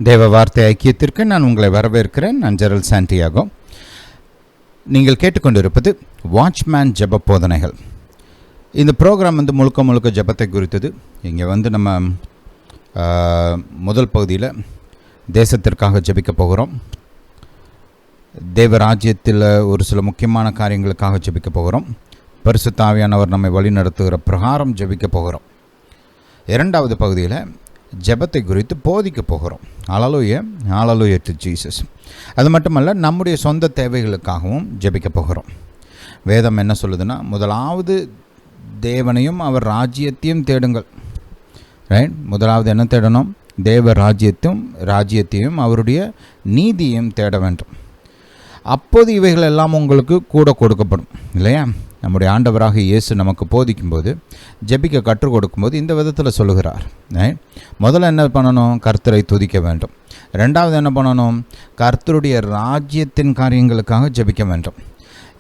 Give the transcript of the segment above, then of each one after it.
தேவ வார்த்தை ஐக்கியத்திற்கு நான் உங்களை வரவேற்கிறேன். நான் ஜெரல் சாண்டியாகோ. நீங்கள் கேட்டுக்கொண்டிருப்பது வாட்ச்மேன் ஜெப போதனைகள். இந்த ப்ரோக்ராம் முழுக்க முழுக்க ஜெபத்தை குறித்தது. இங்கே நம்ம முதல் பகுதியில் தேசத்திற்காக ஜெபிக்க போகிறோம். தேவ ராஜ்யத்தில் ஒரு சில முக்கியமான காரியங்களுக்காக ஜெபிக்க போகிறோம். பரிசுத்த ஆவியானவர் நம்மை வழி நடத்துகிற பிரகாரம் ஜெபிக்க போகிறோம். இரண்டாவது பகுதியில் ஜெபத்தை குறித்து போதிக்க போகிறோம். ஹல்லேலூயா, ஹல்லேலூயா டு ஜீசஸ். அது மட்டுமல்ல, நம்முடைய சொந்த தேவைகளுக்காகவும் ஜெபிக்க போகிறோம். வேதம் என்ன சொல்லுதுன்னா, முதலாவது தேவனையும் அவர் ராஜ்யத்தையும் தேடுங்கள். ரைட்? முதலாவது என்ன தேடணும்? தேவ ராஜ்யத்தையும் அவருடைய நீதியையும் தேட வேண்டும். அப்போது இவைகள் எல்லாம் உங்களுக்கு கூட கொடுக்கப்படும். இல்லையா? நம்முடைய ஆண்டவராக இயேசு நமக்கு போதிக்கும்போது, ஜெபிக்க கற்றுக் கொடுக்கும்போது இந்த விதத்தில் சொல்லுகிறார். முதல்ல என்ன பண்ணணும்? கர்த்தரை துதிக்க வேண்டும். ரெண்டாவது என்ன பண்ணணும்? கர்த்தருடைய ராஜ்யத்தின் காரியங்களுக்காக ஜெபிக்க வேண்டும்.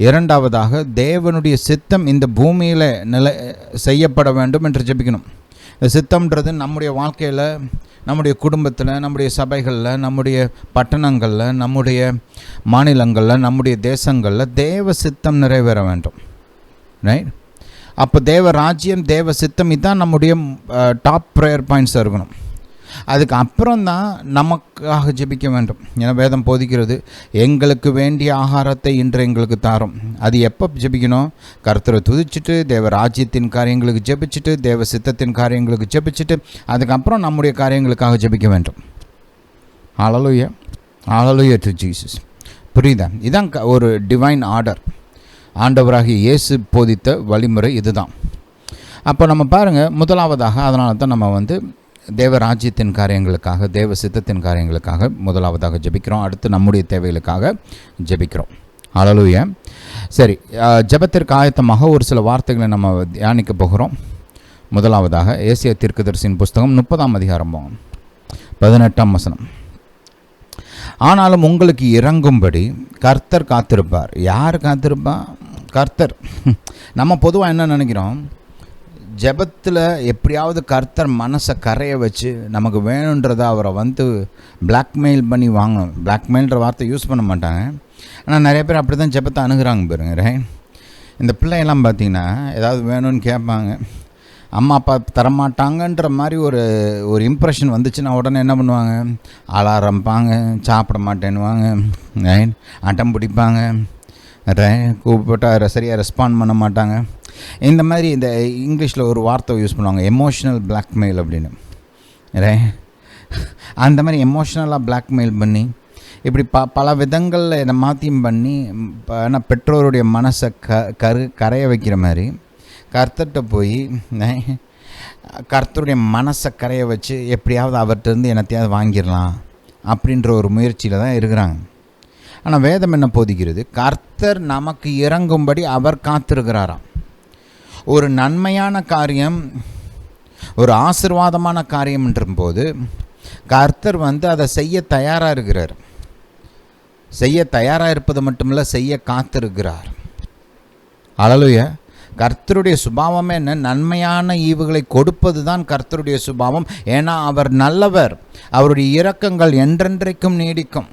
இரண்டாவதாக தேவனுடைய சித்தம் இந்த பூமியில் செய்யப்பட வேண்டும் என்று ஜெபிக்கணும். இந்த சித்தம்ன்றது நம்முடைய வாழ்க்கையில், நம்முடைய குடும்பத்தில், நம்முடைய சபைகளில், நம்முடைய பட்டணங்களில், நம்முடைய மாநிலங்களில், நம்முடைய தேசங்களில் தேவ சித்தம் நிறைவேற வேண்டும். ரைட்? அப்போ தேவ ராஜ்யம், தேவ சித்தம், இதுதான் நம்முடைய டாப் ப்ரேயர் பாயிண்ட்ஸ் இருக்கணும். அதுக்கு அப்புறம் தான் நமக்காக ஜெபிக்க வேண்டும். ஏன்னா வேதம் போதிக்கிறது, எங்களுக்கு வேண்டிய ஆகாரத்தை இன்று எங்களுக்கு தாரும். அது எப்போ ஜெபிக்கணும்? கர்த்தரை துதிச்சுட்டு, தேவ ராஜ்யத்தின் காரியங்களுக்கு ஜெபிச்சுட்டு, தேவ சித்தத்தின் காரியங்களுக்கு ஜெபிச்சுட்டு, அதுக்கப்புறம் நம்முடைய காரியங்களுக்காக ஜெபிக்க வேண்டும். ஹல்லேலூயா, ஹல்லேலூயா டு ஜீசஸ். புரியுதா? இதான் ஒரு டிவைன் ஆர்டர். ஆண்டவராகிய இயேசு போதித்த வழிமுறை இதுதான். அப்போ நம்ம பாருங்கள், முதலாவதாக அதனால தான் நம்ம தேவ ராஜ்யத்தின் காரியங்களுக்காக, தேவ சித்தத்தின் காரியங்களுக்காக முதலாவதாக ஜெபிக்கிறோம். அடுத்து நம்முடைய தேவைகளுக்காக ஜெபிக்கிறோம். ஹல்லேலூயா. சரி, ஜெபத்திற்கு ஆயத்தமாக ஒரு சில வார்த்தைகளை நம்ம தியானிக்க போகிறோம். முதலாவதாக ஏசாயா தீர்க்கதரிசியின் புஸ்தகம் 30ஆம் அதிகாரம் 18ஆம் வசனம். ஆனாலும் உங்களுக்கு இறங்கும்படி கர்த்தர் காத்திருப்பார். யார் காத்திருப்பா? கர்த்தர். நம்ம பொதுவாக என்ன நினைக்கிறோம்? ஜெபத்தில் எப்படியாவது கர்த்தர் மனசை கரைய வச்சு நமக்கு வேணுன்றதை அவரை பிளாக்மெயில் பண்ணி வாங்கணும். பிளாக்மெயில்ன்ற வார்த்தை யூஸ் பண்ண மாட்டாங்க, ஆனால் நிறைய பேர் அப்படி தான் ஜெபத்தை அணுகிறாங்க பாருங்க. இந்த பிள்ளையெல்லாம் பார்த்திங்கன்னா ஏதாவது வேணும்னு கேட்பாங்க, அம்மா அப்பா தரமாட்டாங்கன்ற மாதிரி ஒரு இம்ப்ரெஷன் வந்துச்சுன்னா உடனே என்ன பண்ணுவாங்க? ஆளாரம்பாங்க, சாப்பிட மாட்டேன்னுவாங்க, அட்டம் பிடிப்பாங்க, கூப்பிட்டா சரியாக ரெஸ்பாண்ட் பண்ண மாட்டாங்க. இந்த மாதிரி இந்த இங்கிலீஷில் ஒரு வார்த்தை யூஸ் பண்ணுவாங்க, எமோஷ்னல் பிளாக்மெயில் அப்படின்னு. அந்த மாதிரி எமோஷ்னலாக பிளாக்மெயில் பண்ணி இப்படி பல விதங்களில் இதை மாற்றியும் பண்ணி பெற்றோருடைய மனசை கரைய வைக்கிற மாதிரி கர்த்தர்கிட்ட போய் கர்த்தருடைய மனசை கரைய வச்சு எப்படியாவது அவர்கிட்டருந்து என்னத்தையாவது வாங்கிடலாம் அப்படின்ற ஒரு முயற்சியில் தான் இருக்கிறாங்க. ஆனால் வேதம் என்ன போதிக்கிறது? கர்த்தர் நமக்கு இறங்கும்படி அவர் காத்திருக்கிறாராம். ஒரு நன்மையான காரியம், ஒரு ஆசீர்வாதமான காரியம்ன்ற போது கர்த்தர் அதை செய்ய தயாராக இருக்கிறார். செய்ய தயாராக இருப்பது மட்டுமில்லை, செய்ய காத்திருக்கிறார். ஹல்லேலூயா. கர்த்தருடைய சுபாவமே என்ன? நன்மையான ஈவுகளை கொடுப்பது தான் கர்த்தருடைய சுபாவம். ஏன்னா அவர் நல்லவர், அவருடைய இரக்கங்கள் என்றென்றைக்கும் நீடிக்கும்.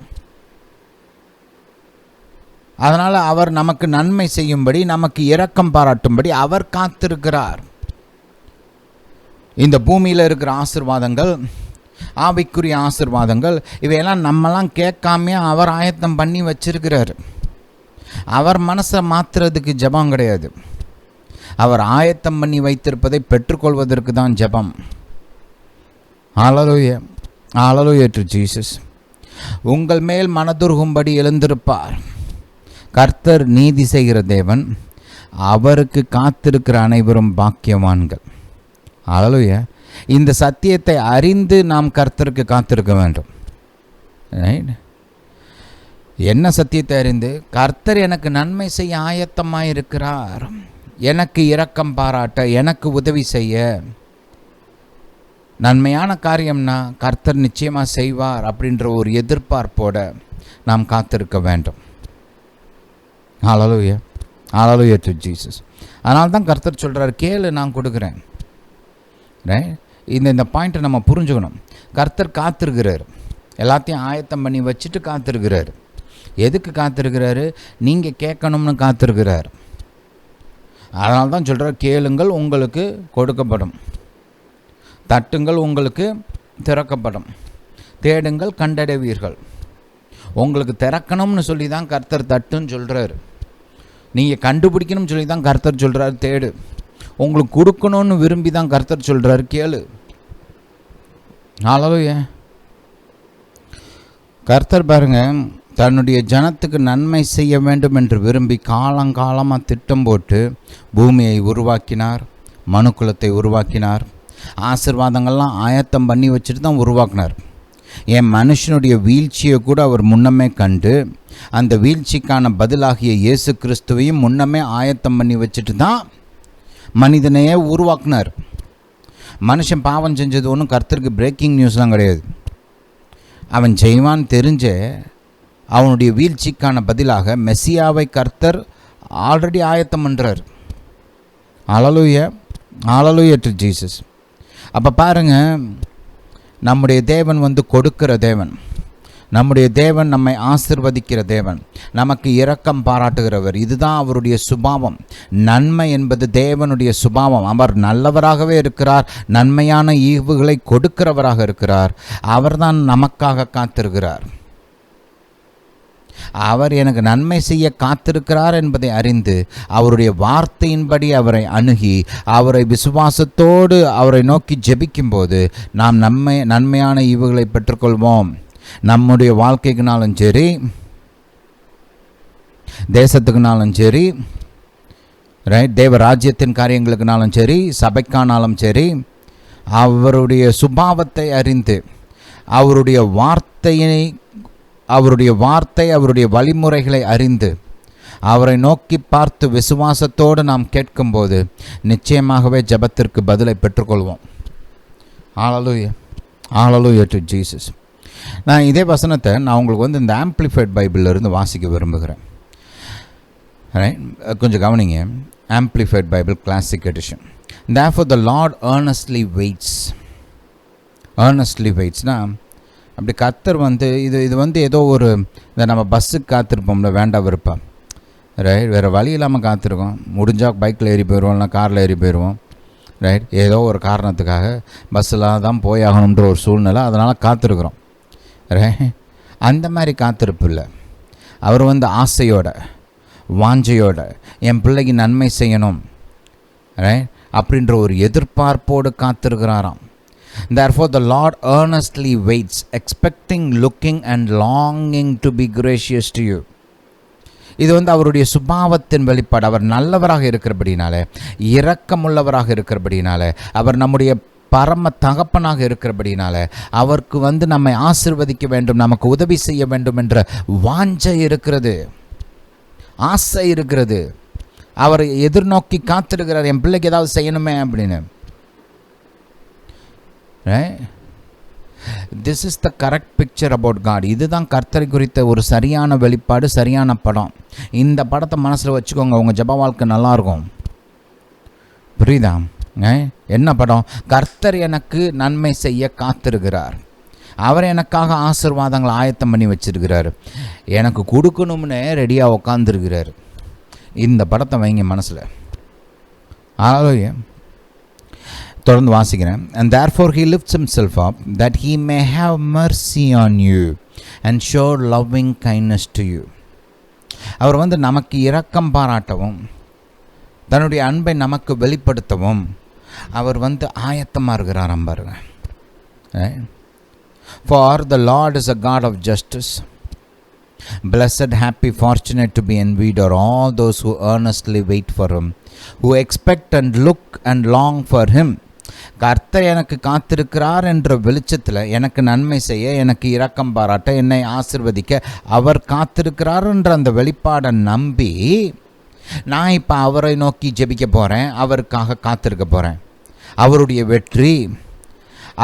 அதனால் அவர் நமக்கு நன்மை செய்யும்படி, நமக்கு இரக்கம் பாராட்டும்படி அவர் காத்திருக்கிறார். இந்த பூமியில் இருக்கிற ஆசீர்வாதங்கள், ஆவிக்குரிய ஆசீர்வாதங்கள், இவையெல்லாம் நம்மலாம் கேட்காமே அவர் ஆயத்தம் பண்ணி வச்சிருக்கிறார். அவர் மனசை மாற்றுறதுக்கு ஜெபம் கிடையாது, அவர் ஆயத்தம் பண்ணி வைத்திருப்பதை பெற்றுக்கொள்வதற்கு தான் ஜெபம். ஹல்லேலூயா, ஹல்லேலூயா டு ஜீசஸ். உங்கள் மேல் மனதுருகும்படி எழுந்திருப்பார். கர்த்தர் நீதி செய்கிற தேவன், அவருக்கு காத்திருக்கிற அனைவரும் பாக்கியவான்கள். ஹல்லேலூயா. இந்த சத்தியத்தை அறிந்து நாம் கர்த்தருக்கு காத்திருக்க வேண்டும். என்ன சத்தியத்தை அறிந்து? கர்த்தர் எனக்கு நன்மை செய்ய ஆயத்தமாக இருக்கிறார், எனக்கு இரக்கம் பாராட்ட, எனக்கு உதவி செய்ய. நன்மையான காரியம்னா கர்த்தர் நிச்சயமாக செய்வார் அப்படின்ற ஒரு எதிர்பார்ப்போட நாம் காத்திருக்க வேண்டும். ஹல்லேலூயா, ஹல்லேலூயா டு ஜீசஸ். அதனால தான் கர்த்தர் சொல்கிறார், கேளு நான் கொடுக்குறேன். இந்த பாயிண்ட்டை நம்ம புரிஞ்சுக்கணும். கர்த்தர் காத்திருக்கிறார். எல்லாத்தையும் ஆயத்தம் பண்ணி வச்சுட்டு காத்திருக்கிறார். எதுக்கு காத்திருக்கிறாரு? நீங்கள் கேட்கணும்னு காத்திருக்கிறார். அதனால தான் சொல்கிறார், கேளுங்கள் உங்களுக்கு கொடுக்கப்படும், தட்டுங்கள் உங்களுக்கு திறக்கப்படும், தேடுங்கள் கண்டடைவீர்கள். உங்களுக்கு திறக்கணும்னு சொல்லி தான் கர்த்தர் தட்டுன்னு சொல்கிறார். நீங்கள் கண்டுபிடிக்கணும்னு சொல்லி தான் கர்த்தர் சொல்கிறார் தேடு. உங்களுக்கு கொடுக்கணும்னு விரும்பி தான் கர்த்தர் சொல்கிறார் கேளு. ஹல்லேலூயா. கர்த்தர் பாருங்க, தன்னுடைய ஜனத்துக்கு நன்மை செய்ய வேண்டும் என்று விரும்பி காலங்காலமாக திட்டம் போட்டு பூமியை உருவாக்கினார், மனுக்குலத்தை உருவாக்கினார். ஆசீர்வாதங்கள்லாம் ஆயத்தம் பண்ணி வச்சுட்டு தான் உருவாக்கினார். என் மனுஷனுடைய வீழ்ச்சியை கூட அவர் முன்னமே கண்டு அந்த வீழ்ச்சிக்கான பதிலாகிய இயேசு கிறிஸ்துவையும் முன்னமே ஆயத்தம் பண்ணி வச்சுட்டு தான் மனிதனையே உருவாக்குனார். மனுஷன் பாவம் செஞ்சது ஒன்றும் கர்த்தருக்கு பிரேக்கிங் நியூஸ்லாம் கிடையாது. அவன் செய்வான் தெரிஞ்ச அவனுடைய வீழ்ச்சிக்கான பதிலாக மெசியாவை கர்த்தர் ஆல்ரெடி ஆயத்தம் பண்ணுறார். ஹல்லேலூயா, ஹல்லேலூயா டு ஜீசஸ். அப்போ பாருங்கள், நம்முடைய தேவன் கொடுக்கிற தேவன், நம்முடைய தேவன் நம்மை ஆசிர்வதிக்கிற தேவன், நமக்கு இரக்கம் பாராட்டுகிறவர். இதுதான் அவருடைய சுபாவம். நன்மை என்பது தேவனுடைய சுபாவம். அவர் நல்லவராகவே இருக்கிறார், நன்மையான ஈவுகளை கொடுக்கிறவராக இருக்கிறார். அவர்தான் நமக்காக காத்திருக்கிறார். அவர் எனக்கு நன்மை செய்ய காத்திருக்கிறார் என்பதை அறிந்து அவருடைய வார்த்தையின்படி அவரை அணுகி அவரை விசுவாசத்தோடு அவரை நோக்கி ஜெபிக்கும்போது நாம் நன்மையான ஈவுகளை பெற்றுக்கொள்வோம். நம்முடைய வாழ்க்கைக்குனாலும் சரி, தேசத்துக்குனாலும் சரி, தேவ ராஜ்யத்தின் காரியங்களுக்குனாலும் சரி, சபைக்கானாலும் சரி, அவருடைய சுபாவத்தை அறிந்து அவருடைய வார்த்தை அவருடைய வழிமுறைகளை அறிந்து அவரை நோக்கி பார்த்து விசுவாசத்தோடு நாம் கேட்கும்போது நிச்சயமாகவே ஜெபத்திற்கு பதிலை பெற்றுக்கொள்வோம். ஹல்லேலூயா, ஹல்லேலூயா டு ஜீசஸ். நான் இதே வசனத்தை உங்களுக்கு இந்த ஆம்பிளிஃபைட் பைபிளிலிருந்து வாசிக்க விரும்புகிறேன். கொஞ்சம் கவனிங்க. Amplified Bible classic edition. Therefore the Lord earnestly waits. earnestly waitsனா அப்படி கர்த்தர் இது ஏதோ ஒரு இந்த நம்ம பஸ்ஸுக்கு காத்திருப்போம்ல, வேண்டாம் விருப்பம், வேறு வழி இல்லாமல் காத்திருக்கோம். முடிஞ்சால் பைக்கில் ஏறி போயிடுவோம், இல்லை காரில் ஏறி போயிடுவோம். ஏதோ ஒரு காரணத்துக்காக பஸ்ஸில் தான் போயாகணுன்ற ஒரு சூழ்நிலை, அதனால் காத்திருக்கிறோம். அந்த மாதிரி காத்திருப்பு இல்லை. அவர் ஆசையோட வாஞ்சையோட என் பிள்ளைக்கு நன்மை செய்யணும் அப்படின்ற ஒரு எதிர்பார்ப்போடு காத்திருக்கிறாராம். Therefore the Lord earnestly waits, expecting, looking and longing to be gracious to you. இது அவருடைய சுபாவத்தின் வெளிப்பாடு. அவர் நல்லவராக இருக்கிறபடினாலே, இரக்கமுள்ளவராக இருக்கிறபடினாலே, அவர் நம்முடைய பரம தகப்பனாக இருக்கிறபடினால அவருக்கு நம்மை ஆசீர்வதிக்க வேண்டும், நமக்கு உதவி செய்ய வேண்டும் என்ற வாஞ்சை இருக்கிறது, ஆசை இருக்கிறது. அவர் எதிர்நோக்கி காத்திருக்கிறார், என் பிள்ளைக்கு ஏதாவது செய்யணுமே அப்படின்னு. This is the correct picture about God. இதுதான் கர்த்தரை குறித்த ஒரு சரியான வெளிப்பாடு, சரியான படம். இந்த படத்தை மனசில் வச்சுக்கோங்க, உங்கள் ஜெப வாழ்க்கை நல்லாயிருக்கும். புரியுதா? என்ன படம்? கர்த்தர் எனக்கு நன்மை செய்ய காத்திருக்கிறார், அவர் எனக்காக ஆசீர்வாதங்களை ஆயத்தம் பண்ணி வச்சிருக்கிறார், எனக்கு கொடுக்கணும்னு ரெடியாக உட்காந்துருக்கிறார். இந்த படத்தை வைங்க மனசில். ஹல்லேலூயா. தொடர்ந்து வாசிக்கிறேன். And therefore he lifts himself up that he may have mercy on you and show loving kindness to you. அவர் நமக்கு இரக்கம் பாராட்டவும் தன்னுடைய அன்பை நமக்கு வெளிப்படுத்தவும் அவர் ஆயத்தமாக இருக்கிறாராம் பாருங்க. For the Lord is a God of justice. Blessed, happy, fortunate to be envied are all those who earnestly wait for him, who expect and look and long for him. கர்த்தர் எனக்கு காத்திருக்கிறார் என்ற வெளிச்சத்தில் எனக்கு நன்மை செய்ய, எனக்கு இரக்கம் பாராட்ட, என்னை ஆசீர்வதிக்க அவர் காத்திருக்கிறார் என்ற அந்த வெளிப்பாடை நம்பி நான் இப்போ அவரை நோக்கி ஜெபிக்க போகிறேன், அவருக்காக காத்திருக்க போகிறேன். அவருடைய வெற்றி,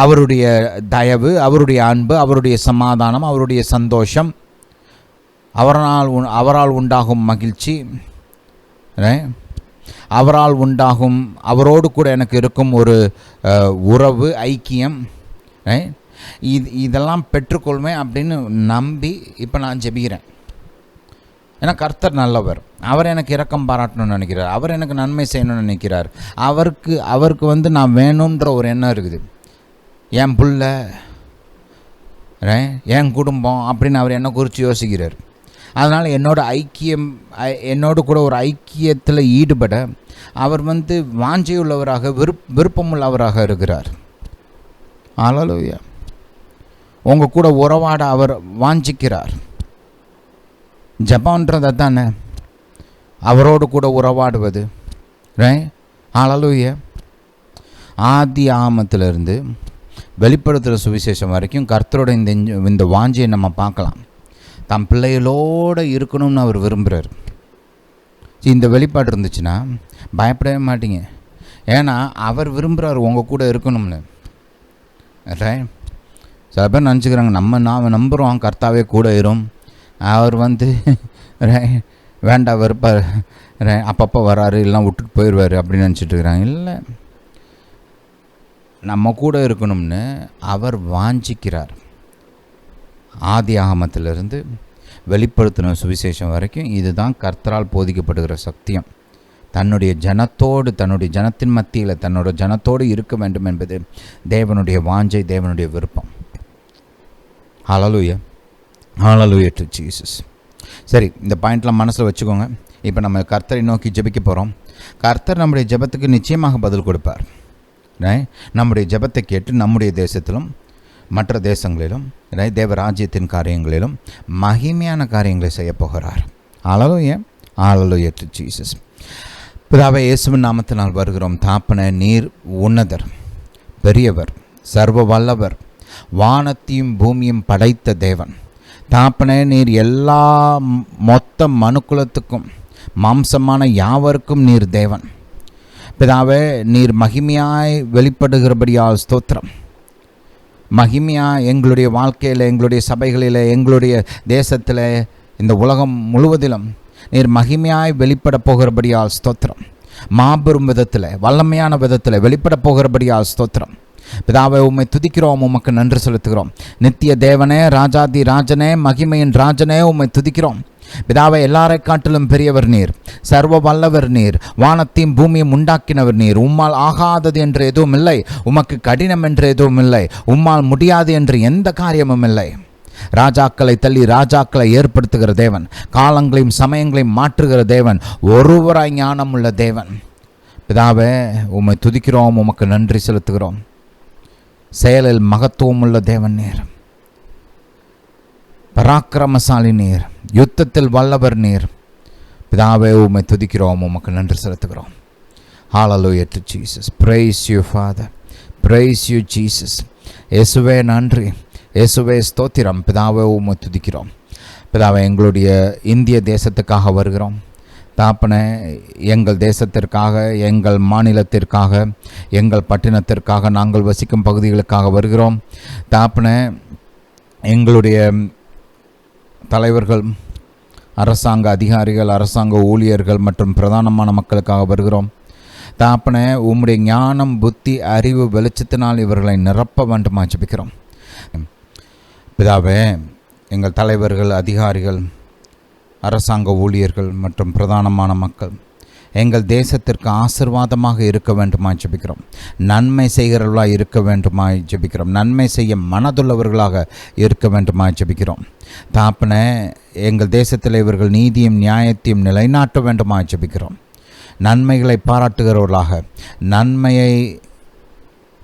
அவருடைய தயவு, அவருடைய அன்பு, அவருடைய சமாதானம், அவருடைய சந்தோஷம், அவரால் உண்டாகும் மகிழ்ச்சி, அவரால் உண்டாகும் அவரோடு கூட எனக்கு இருக்கும் ஒரு உறவு, ஐக்கியம், இதெல்லாம் பெற்றுக்கொள்வேன் அப்படின்னு நம்பி இப்போ நான் ஜெபிக்கிறேன். ஏன்னா கர்த்தர் நல்லவர், அவர் எனக்கு இரக்கம் பாராட்டணும்னு நினைக்கிறார், அவர் எனக்கு நன்மை செய்யணும்னு நினைக்கிறார். அவருக்கு நான் வேணுன்ற ஒரு எண்ணம் இருக்குது. என் புள்ள, என் குடும்பம் அப்படின்னு அவர் என்னை குறித்து யோசிக்கிறார். அதனால் என்னோடு கூட ஒரு ஐக்கியத்தில் ஈடுபட அவர் வாஞ்சையுள்ளவராக விருப்பமுள்ளவராக இருக்கிறார். அல்லேலூயா. உங்கள் கூட உறவாட அவர் வாஞ்சிக்கிறார். ஜெபம்ன்றது தானே, அவரோடு கூட உறவாடுவது. அல்லேலூயா. ஆதி ஆகமத்திலிருந்து வெளிப்படுத்துகிற சுவிசேஷம் வரைக்கும் கர்த்தரோட இந்த வாஞ்சியை நம்ம பார்க்கலாம். தம் பிள்ளைகளோடு இருக்கணும்னு அவர் விரும்புகிறார். இந்த வெளிப்பாடு இருந்துச்சுன்னா பயப்படவே மாட்டீங்க. ஏன்னா அவர் விரும்புகிறார் உங்கள் கூட இருக்கணும்னு. சில பேர் நினச்சிக்கிறாங்க, நாம் நம்புகிறோம் கர்த்தாவே கூட இரும், அவர் வேண்டாம் வெறுப்பார், அப்பப்போ வராரு, இல்லைனா விட்டுட்டு போயிடுவார் அப்படின்னு நினச்சிட்டு இருக்கிறாங்க. இல்லை, நம்ம கூட இருக்கணும்னு அவர் வாஞ்சிக்கிறார். ஆதி ஆகமத்திலிருந்து வெளிப்படுத்தின சுவிசேஷம் வரைக்கும் இதுதான் கர்த்தரால் போதிக்கப்படுகிற சத்தியம். தன்னுடைய ஜனத்தின் மத்தியில் தன்னோட ஜனத்தோடு இருக்க வேண்டும் என்பது தேவனுடைய வாஞ்சை, தேவனுடைய விருப்பம். ஹல்லேலூயா, ஹல்லேலூயா டு ஜீசஸ். சரி, இந்த பாயிண்ட்லாம் மனசில் வச்சுக்கோங்க. இப்போ நம்ம கர்த்தரை நோக்கி ஜெபிக்க போகிறோம். கர்த்தர் நம்முடைய ஜெபத்துக்கு நிச்சயமாக பதில் கொடுப்பார். நம்முடைய ஜெபத்தை கேட்டு நம்முடைய தேசத்திலும் மற்ற தேசங்களிலும் தேவராஜ்யத்தின் காரியங்களிலும் மகிமையான காரியங்களை செய்ய போகிறார். ஹல்லேலூயா, ஹல்லேலூயா டு ஜீசஸ். பிதாவே, இயேசுவின் நாமத்தினால் வருகிறோம். தாப்பனே, நீர் உன்னதர், பெரியவர், சர்வ வல்லவர், வானத்தையும் பூமியும் படைத்த தேவன். தாப்பனே, நீர் எல்லா மொத்த மனுக்குலத்துக்கும் மாம்சமான யாவருக்கும் நீர் தேவன். பிதாவே, நீர் மகிமையாய் வெளிப்படுகிறபடியால் ஸ்தோத்திரம். மகிமையாக எங்களுடைய வாழ்க்கையில், எங்களுடைய சபைகளில், எங்களுடைய தேசத்தில், இந்த உலகம் முழுவதிலும் நீர் மகிமையாய் வெளிப்பட போகிறபடியால் ஸ்தோத்திரம். மாபெரும் விதத்தில், வல்லமையான விதத்தில் வெளிப்பட போகிறபடியால் ஸ்தோத்திரம். பிதாவை, உம்மை துதிக்கிறோம், உமக்கு நன்றி செலுத்துகிறோம். நித்திய தேவனே, ராஜாதி ராஜனே, மகிமையின் ராஜனே, உம்மை துதிக்கிறோம். பிதாவை, எல்லாரை காட்டிலும் பெரியவர் நீர், சர்வ வல்லவர் நீர், வானத்தையும் பூமியும் உண்டாக்கினவர் நீர். உம்மால் ஆகாதது என்று எதுவும் இல்லை, உமக்கு கடினம் என்று எதுவும் இல்லை, உம்மால் முடியாது என்று எந்த காரியமும் இல்லை. ராஜாக்களை தள்ளி ராஜாக்களை ஏற்படுத்துகிற தேவன், காலங்களையும் சமயங்களையும் மாற்றுகிற தேவன், ஒருவராய் ஞானம் உள்ள தேவன். பிதாவே, உம்மை துதிக்கிறோம், உமக்கு நன்றி செலுத்துகிறோம். செயலில் மகத்துவம் உள்ள தேவன் நீர், பராக்கிரமசாலி நீர், யுத்தத்தில் வல்லவர் நீர். பிதாவே, உம்மை துதிக்கிறோம், உமக்கு நன்றி செலுத்துகிறோம். ஹல்லேலூயா to Jesus. Price you father, price you Jesus. இயேசுவே நன்றி, இயேசுவே ஸ்தோத்திரம். பிதாவே, உம்மை துதிக்கிறோம். பிதாவே, எங்களுடைய இந்திய தேசத்துக்காக வருகிறோம். தாப்பனே, எங்கள் தேசத்திற்காக, எங்கள் மாநிலத்திற்காக, எங்கள் பட்டினத்திற்காக, நாங்கள் வசிக்கும் பகுதிகளுக்காக வருகிறோம். தாப்பனே, எங்களுடைய தலைவர்கள், அரசாங்க அதிகாரிகள், அரசாங்க ஊழியர்கள் மற்றும் பிரதானமான மக்களுக்காக வருகிறோம். தாப்பனே, உம்முடைய ஞானம், புத்தி, அறிவு, வெளிச்சத்தினால் இவர்களை நிரப்ப வேண்டுமா ஜெபிக்கிறோம். பிதாவே, எங்கள் தலைவர்கள், அதிகாரிகள், அரசாங்க ஊழியர்கள் மற்றும் பிரதானமான மக்கள் எங்கள் தேசத்திற்கு ஆசீர்வாதமாக இருக்க வேண்டுமாய் ஜெபிக்கிறோம். நன்மை செய்கிறவர்களாக இருக்க வேண்டுமாய் ஜெபிக்கிறோம். நன்மை செய்ய மனதுள்ளவர்களாக இருக்க வேண்டுமாய் ஜெபிக்கிறோம். தாப்பனே, எங்கள் தேசத்தில் இவர்கள் நீதியும் நியாயத்தையும் நிலைநாட்ட வேண்டுமாய் ஜெபிக்கிறோம். நன்மைகளை பாராட்டுகிறவர்களாக,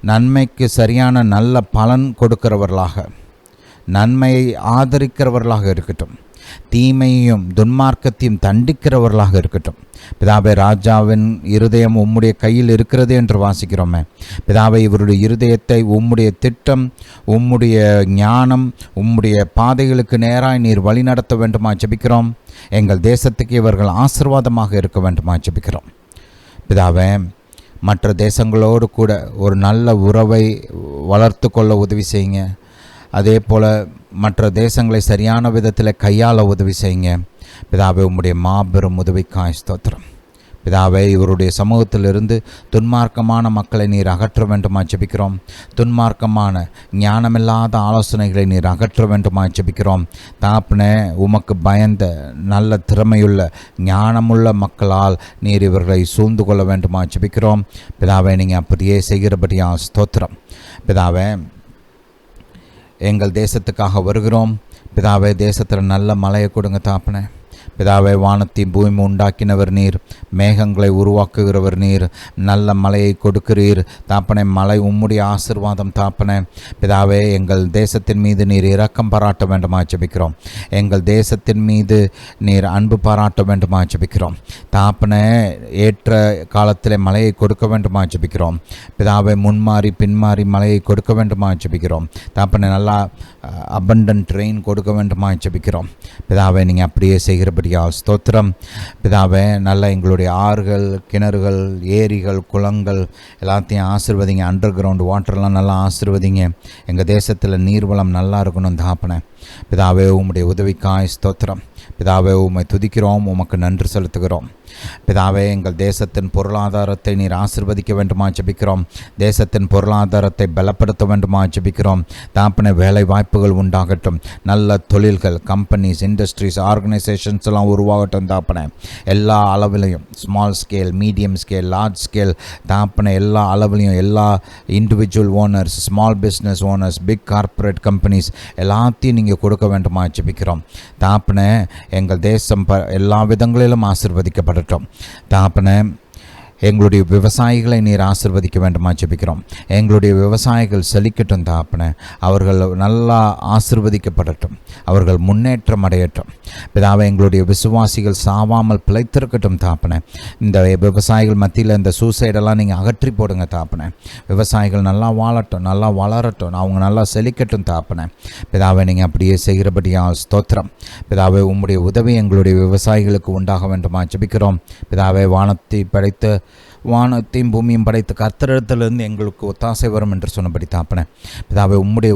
நன்மைக்கு சரியான நல்ல பலன் கொடுக்கிறவர்களாக, நன்மையை ஆதரிக்கிறவர்களாக இருக்கட்டும். தீமையையும் துன்மார்க்கத்தையும் தண்டிக்கிறவர்களாக இருக்கட்டும். பிதாவே, ராஜாவின் இருதயம் உம்முடைய கையில் இருக்கிறது என்று வாசிக்கிறோமே. பிதாவே, இவருடைய இருதயத்தை உம்முடைய திட்டம், உம்முடைய ஞானம், உம்முடைய பாதைகளுக்கு நேராய் நீர் வழி நடத்த வேண்டுமா ஜெபிக்கிறோம். எங்கள் தேசத்துக்கு இவர்கள் ஆசீர்வாதமாக இருக்க வேண்டுமா ஜெபிக்கிறோம். பிதாவே, மற்ற தேசங்களோடு கூட ஒரு நல்ல உறவை வளர்த்து கொள்ள உதவி செய்யுங்க. அதே போல் மற்ற தேசங்களை சரியான விதத்தில் கையாள உதவி செய்யுங்க. பிதாவே, உம்முடைய மாபெரும் உதவிக்காய் ஸ்தோத்திரம். பிதாவே, இவருடைய சமூகத்திலிருந்து துன்மார்க்கமான மக்களை நீர் அகற்ற வேண்டுமா ஜெபிக்கிறோம். துன்மார்க்கமான ஞானமில்லாத ஆலோசனைகளை நீர் அகற்ற வேண்டுமா ஜெபிக்கிறோம். தாப்பனே, உமக்கு பயந்த நல்ல திறமையுள்ள ஞானமுள்ள மக்களால் நீர் இவர்களை சூழ்ந்து கொள்ள வேண்டுமா ஜெபிக்கிறோம். பிதாவே, நீங்கள் அப்படியே செய்கிறபடியா ஸ்தோத்திரம். பிதாவே, எங்கள் தேசத்துக்காக வருகிறோம். பிதாவே, தேசத்தில் நல்ல மழையை கொடுங்க தாப்பனே. பிதாவே, வானத்தையும் பூமி உண்டாக்கினவர் நீர், மேகங்களை உருவாக்குகிறவர் நீர், நல்ல மழையை கொடுக்கிறீர் தாப்பனே. மழை உம்முடைய ஆசீர்வாதம் தாப்பனே. பிதாவே, எங்கள் தேசத்தின் மீது நீர் இரக்கம் பாராட்ட வேண்டுமா ஜெபிக்கிறோம். எங்கள் தேசத்தின் மீது நீர் அன்பு பாராட்ட வேண்டுமா ஜெபிக்கிறோம் தாப்பனே. ஏற்ற காலத்தில் மழையை கொடுக்க வேண்டுமா ஜெபிக்கிறோம். பிதாவே, முன்மாறி பின்மாறி மழையை கொடுக்க வேண்டுமா ஜெபிக்கிறோம் தாப்பனே. நல்லா அபண்டன்ட் ரெயின் கொடுக்க வேண்டுமா ஜெபிக்கிறோம். பிதாவே, நீங்கள் அப்படியே செய்கிறபடியால் ஸ்தோத்திரம். பிதாவே, நல்ல எங்களுடைய ஆறுகள், கிணறுகள், ஏரிகள், குளங்கள் எல்லாத்தையும் ஆசீர்வதிங்க. அண்டர் கிரவுண்ட் வாட்டர்லாம் நல்லா ஆசீர்வதிங்க. எங்கள் தேசத்தில் நீர்வளம் நல்லா இருக்கணும் தாப்பனே. பிதாவே, உம்முடைய உதவிக்காய் ஸ்தோத்திரம். பிதாவே, உம்மை துதிக்கிறோம், உமக்கு நன்றி செலுத்துகிறோம். பிதாவே, எங்கள் தேசத்தின் பொருளாதாரத்தை நீர் ஆசீர்வதிக்க வேண்டுமா ஜெபிக்கிறோம். தேசத்தின் பொருளாதாரத்தை பலப்படுத்த வேண்டுமா ஜெபிக்கிறோம் தாப்பனே. வேலை வாய்ப்புகள் உண்டாகட்டும். நல்ல தொழில்கள், கம்பெனிஸ், இண்டஸ்ட்ரீஸ், ஆர்கனைசேஷன்ஸ் எல்லாம் உருவாகட்டும் தாப்பனே. எல்லா அளவிலையும், small scale, medium scale, large scale தாப்பனே, எல்லா அளவிலையும் எல்லா individual owners, small business owners, big corporate companies எல்லாத்தையும் நீங்கள் கொடுக்க வேண்டுமா ஜெபிக்கிறோம் தாப்பனே. எங்கள் தேசம் எல்லா விதங்களிலும் ஆசீர்வதிக்கப்படட்டும் தாப்பனே. எங்களுடைய விவசாயிகளை நீர் ஆசீர்வதிக்க வேண்டுமா ஜெபிக்கிறோம். எங்களுடைய விவசாயிகள் செழிக்கட்டும் தாப்பனே. அவர்கள் நல்லா ஆசீர்வதிக்கப்படட்டும். அவர்கள் முன்னேற்றம் அடையட்டும். பிதாவே, எங்களுடைய விசுவாசிகள் சாவாமல் பிழைத்திருக்கட்டும் தாப்பனே. இந்த விவசாயிகள் மத்தியில் இந்த சூசைடெல்லாம் நீங்கள் அகற்றி போடுங்க தாப்பனே. விவசாயிகள் நல்லா வாழட்டும், நல்லா வளரட்டும், அவங்க நல்லா செழிக்கட்டும் தாப்பனே. பிதாவே, நீங்கள் அப்படியே செய்கிறபடியால் ஸ்தோத்திரம். பிதாவே, உம்முடைய உதவி எங்களுடைய விவசாயிகளுக்கு உண்டாக வேண்டுமா ஜெபிக்கிறோம். பிதாவே, வானத்தையும் பூமியும் படைத்த கர்த்தரிடத்திலிருந்து எங்களுக்கு ஒத்தாசை வரும் என்று சொன்னபடி தாப்பனே. பிதாவே, உம்முடைய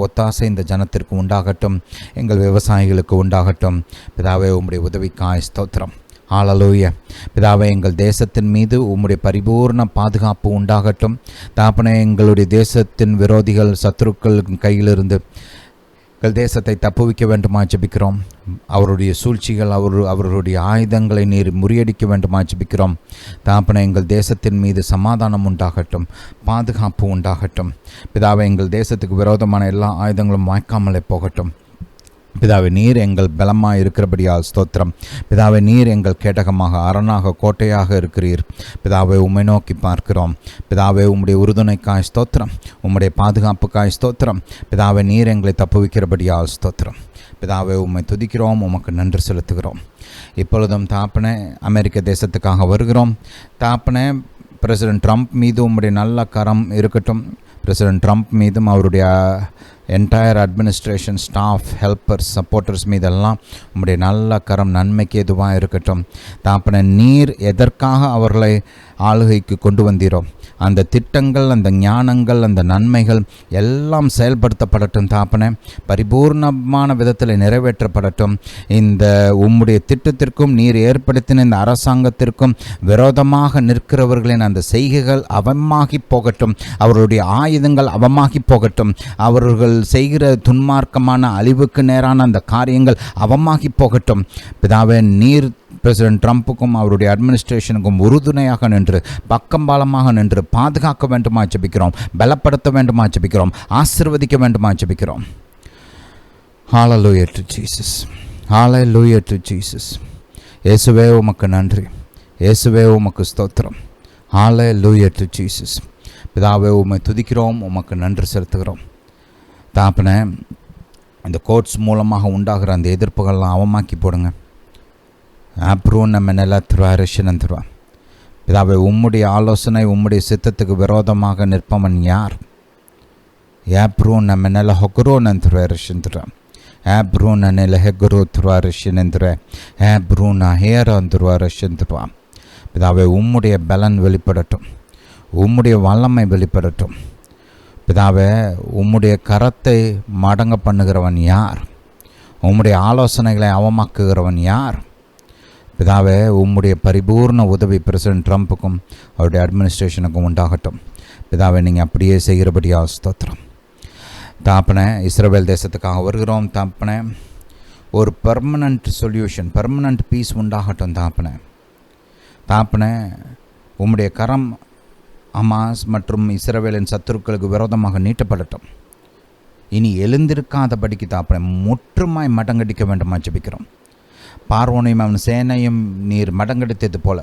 ஒத்தாசை இந்த ஜனத்திற்கு உண்டாகட்டும், எங்கள் விவசாயிகளுக்கு உண்டாகட்டும். பிதாவே, உம்முடைய உதவிக்காய் ஸ்தோத்திரம். ஹல்லேலூயா. பிதாவே, எங்கள் தேசத்தின் மீது உம்முடைய பரிபூர்ண பாதுகாப்பு உண்டாகட்டும் தாப்பனே. எங்களுடைய தேசத்தின் விரோதிகள், சத்துருக்கள் கையிலிருந்து எங்கள் தேசத்தை தப்புவிக்க வேண்டுமா ஜெபிக்கிறோம். அவருடைய சூழ்ச்சிகள், அவர்களுடைய ஆயுதங்களை நீர் முறியடிக்க வேண்டுமா ஜெபிக்கிறோம் தாப்பனே. எங்கள் தேசத்தின் மீது சமாதானம் உண்டாகட்டும், பாதுகாப்பு உண்டாகட்டும். பிதாவே, எங்கள் தேசத்துக்கு விரோதமான எல்லா ஆயுதங்களும் வாய்க்காமலே போகட்டும். பிதாவே, நீர் எங்கள் பலமாக இருக்கிறபடியால் ஸ்தோத்திரம். பிதாவே, நீர் எங்கள் கேடகமாக, அரணாக, கோட்டையாக இருக்கிறீர். பிதாவே, உம்மை நோக்கி பார்க்கிறோம். பிதாவே, உம்முடைய உறுதுணைக்காய் ஸ்தோத்திரம், உம்முடைய பாதுகாப்புக்காய் ஸ்தோத்திரம். பிதாவே, நீர் எங்களை தப்புவிக்கிறபடியால் ஸ்தோத்திரம். பிதாவே, உம்மை துதிக்கிறோம், உமக்கு நன்றி செலுத்துகிறோம். இப்பொழுதும் தாப்பனே, அமெரிக்க தேசத்துக்காக வருகிறோம் தாப்பனே. பிரசிடென்ட் ட்ரம்ப் மீது உம்முடைய நல்ல கரம் இருக்கட்டும். பிரசிடென்ட் ட்ரம்ப் மீதும் அவருடைய entire administration, staff, helpers, supporters மீதெல்லாம் உம்முடைய நல்ல கரம் நன்மைக்கு எதுவாக இருக்கட்டும் தாப்பனே. நீர் எதற்காக அவர்களை ஆளுகைக்கு கொண்டு வந்தீரோ அந்த திட்டங்கள், அந்த ஞானங்கள், அந்த நன்மைகள் எல்லாம் செயல்படுத்தப்படட்டும் தாப்பனே. பரிபூர்ணமான விதத்தில் நிறைவேற்றப்படட்டும். இந்த உம்முடைய திட்டத்திற்கும் நீர் ஏற்படுத்தின இந்த அரசாங்கத்திற்கும் விரோதமாக நிற்கிறவர்களின் அந்த செய்கைகள் அவமாகி போகட்டும். அவர்களுடைய ஆயுதங்கள் அவமாகி போகட்டும். அவர்கள் செய்கிற துன்மார்க்கமான அழிவுக்கு நேரான அந்த காரியங்கள் அவமாகி போகட்டும். பிதாவே, நீர் பிரசிடென்ட் ட்ரம்ப்புக்கும் அவருடைய அட்மினிஸ்ட்ரேஷனுக்கும் உறுதுணையாக நின்று, பக்கம்பாலமாக நின்று பாதுகாக்க வேண்டுமா ஜெபிக்கிறோம். பலப்படுத்த வேண்டுமா ஜெபிக்கிறோம். ஆசீர்வதிக்க வேண்டுமா ஜெபிக்கிறோம். ஹல்லேலூயா to Jesus. Hallelujah to Jesus. இயேசுவே, உமக்கு நன்றி. இயேசுவே, உமக்கு ஸ்தோத்திரம். ஹல்லேலூயா டு ஜீசஸ். பிதாவே, உம்மை துதிக்கிறோம், உமக்கு நன்றி செலுத்துகிறோம் தாப்பனே. இந்த கோர்ட்ஸ் மூலமாக உண்டாகிற அந்த எதிர்ப்புகள்லாம் அவமாக்கி போடுங்க. அப்புறம் நம்ம நல்லா தருவா. பிதாவே, உம்முடைய ஆலோசனை, உம்முடைய சித்தத்துக்கு விரோதமாக நிற்பவன் யார்? அப்புறம் நம்ம நல்லா ஹொக்கரோ நந்துருவா. அப்புறம் நான் நில ஹெக்கரோ துருவா ரஷ்யன்ந்துருவா. அப்புறம் நான் ஹேரோ வந்துருவா ரஷ்யந்துருவா. பிதாவே, உம்முடைய பலன் வெளிப்படட்டும், உம்முடைய வல்லமை வெளிப்படட்டும். பிதாவே, உம்முடைய கரத்தை மடங்க பண்ணுகிறவன் யார்? உம்முடைய ஆலோசனைகளை அவமாக்குகிறவன் யார் பிதாவே, உம்முடைய பரிபூர்ண உதவி பிரசிடென்ட் ட்ரம்ப்புக்கும் அவருடைய அட்மினிஸ்ட்ரேஷனுக்கும் உண்டாகட்டும். பிதாவே, நீங்கள் அப்படியே செய்கிறபடியா ஸ்தோத்திரம். தாப்பனே, இஸ்ரவேல் தேசத்துக்காக வருகிறோம். தாப்பனே, ஒரு பெர்மனண்ட் சொல்யூஷன், பெர்மனண்ட் பீஸ் உண்டாகட்டும். தாப்பனே, உம்முடைய கரம் ஹமாஸ் மற்றும் இஸ்ரவேலின் சத்துருக்களுக்கு விரோதமாக நீட்டப்படட்டும். இனி எழுந்திருக்காதபடிக்கு தாப்பனே முற்றுமாய் மடங்கடிக்க வேண்டுமா ஜெபிக்கிறோம். பார்வோனையும் அவன் சேனையும் நீர் மடங்கடித்தது போல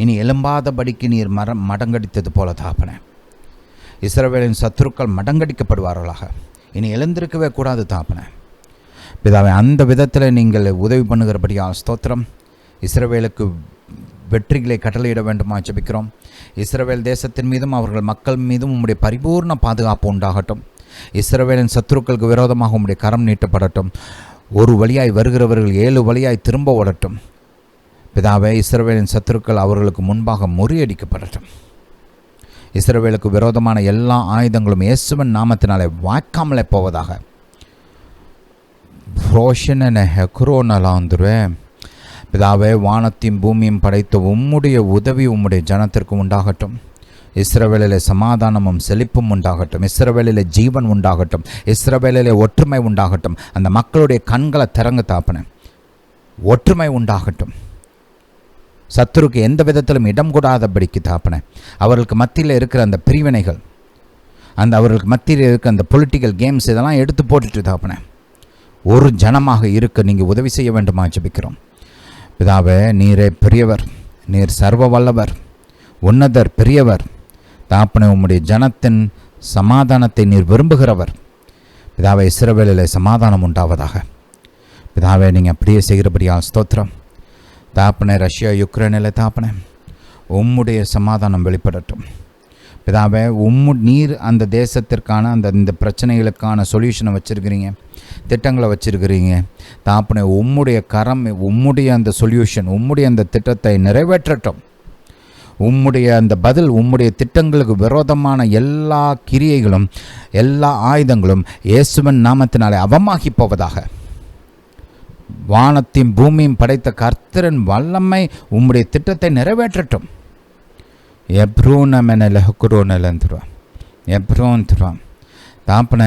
இனி எழும்பாதபடிக்கு நீர் மடங்கடித்தது போல தாப்பனே, இஸ்ரவேலின் சத்துருக்கள் மடங்கடிக்கப்படுவார்களாக. இனி எழுந்திருக்கவே கூடாது தாப்பனே. பிதாவே, அந்த விதத்தில் நீங்கள் உதவி பண்ணுகிறபடியா ஸ்தோத்திரம். இஸ்ரவேலுக்கு வெற்றிகளை கட்டளையிட வேண்டுமா ஜெபிக்கிறோம். இஸ்ரவேல் தேசத்தின் மீதும் அவர்கள் மக்கள் மீதும் உம்முடைய பரிபூர்ண பாதுகாப்பு உண்டாகட்டும். இஸ்ரவேலின் சத்துருக்களுக்கு விரோதமாக உம்முடைய கரம் நீட்டப்படட்டும். ஒரு வழியாய் வருகிறவர்கள் 7 வழியாய் திரும்ப ஓடட்டும். பிதாவே, இஸ்ரவேலின் சத்துருக்கள் அவர்களுக்கு முன்பாக முறியடிக்கப்படட்டும். இஸ்ரவேலுக்கு விரோதமான எல்லா ஆயுதங்களும் இயேசுவின் நாமத்தினாலே வாய்க்காமலே போவதாக. பிதாவே, வானத்தையும் பூமியும் படைத்த உம்முடைய உதவி உம்முடைய ஜனத்திற்கு உண்டாகட்டும். இஸ்ரவேலிலே சமாதானமும் செழிப்பும் உண்டாகட்டும். இஸ்ரவேலிலே ஜீவன் உண்டாகட்டும். இஸ்ரவேலிலே ஒற்றுமை உண்டாகட்டும். அந்த மக்களுடைய கண்களை திறங்க தாப்பன, ஒற்றுமை உண்டாகட்டும். சத்துருக்கு எந்த விதத்திலும் இடம் கூடாதபடிக்கு தாப்பன, அவர்களுக்கு மத்தியில் இருக்கிற அந்த பிரிவினைகள், அவர்களுக்கு மத்தியில் இருக்கிற அந்த பொலிட்டிக்கல் கேம்ஸ் இதெல்லாம் எடுத்து போட்டுட்டு தாப்பன ஒரு ஜனமாக இருக்க நீங்கள் உதவி செய்ய வேண்டுமா ஜெபிக்கிறோம். பிதாவே, நீரே பெரியவர், நீர் சர்வ வல்லவர், உன்னதர், பெரியவர். தாப்பனை, உம்முடைய ஜனத்தின் சமாதானத்தை நீர் விரும்புகிறவர். பிதாவே, இஸ்ரவேலிலே சமாதானம் உண்டாவதாக. பிதாவே, நீங்கள் அப்படியே செய்கிறபடியா ஸ்தோத்திரம். தாப்பனை, ரஷ்யா யுக்ரைனில் தாப்பனை உம்முடைய சமாதானம் வெளிப்படட்டும். பிதாவே, நீர் அந்த தேசத்திற்கான இந்த பிரச்சனைகளுக்கான சொல்யூஷனை வச்சுருக்கிறீங்க, திட்டங்களை வச்சுருக்கிறீங்க. தாப்பனை, உம்முடைய கரம், உம்முடைய அந்த சொல்யூஷன், உம்முடைய அந்த திட்டத்தை நிறைவேற்றட்டும். உம்முடைய அந்த பதில், உம்முடைய திட்டங்களுக்கு விரோதமான எல்லா கிரியைகளும் எல்லா ஆயுதங்களும் இயேசுவின் நாமத்தினாலே அவமாகி போவதாக. வானத்தையும் பூமியும் படைத்த கர்த்தரின் வல்லமை உம்முடைய திட்டத்தை நிறைவேற்றட்டும். தாப்பன,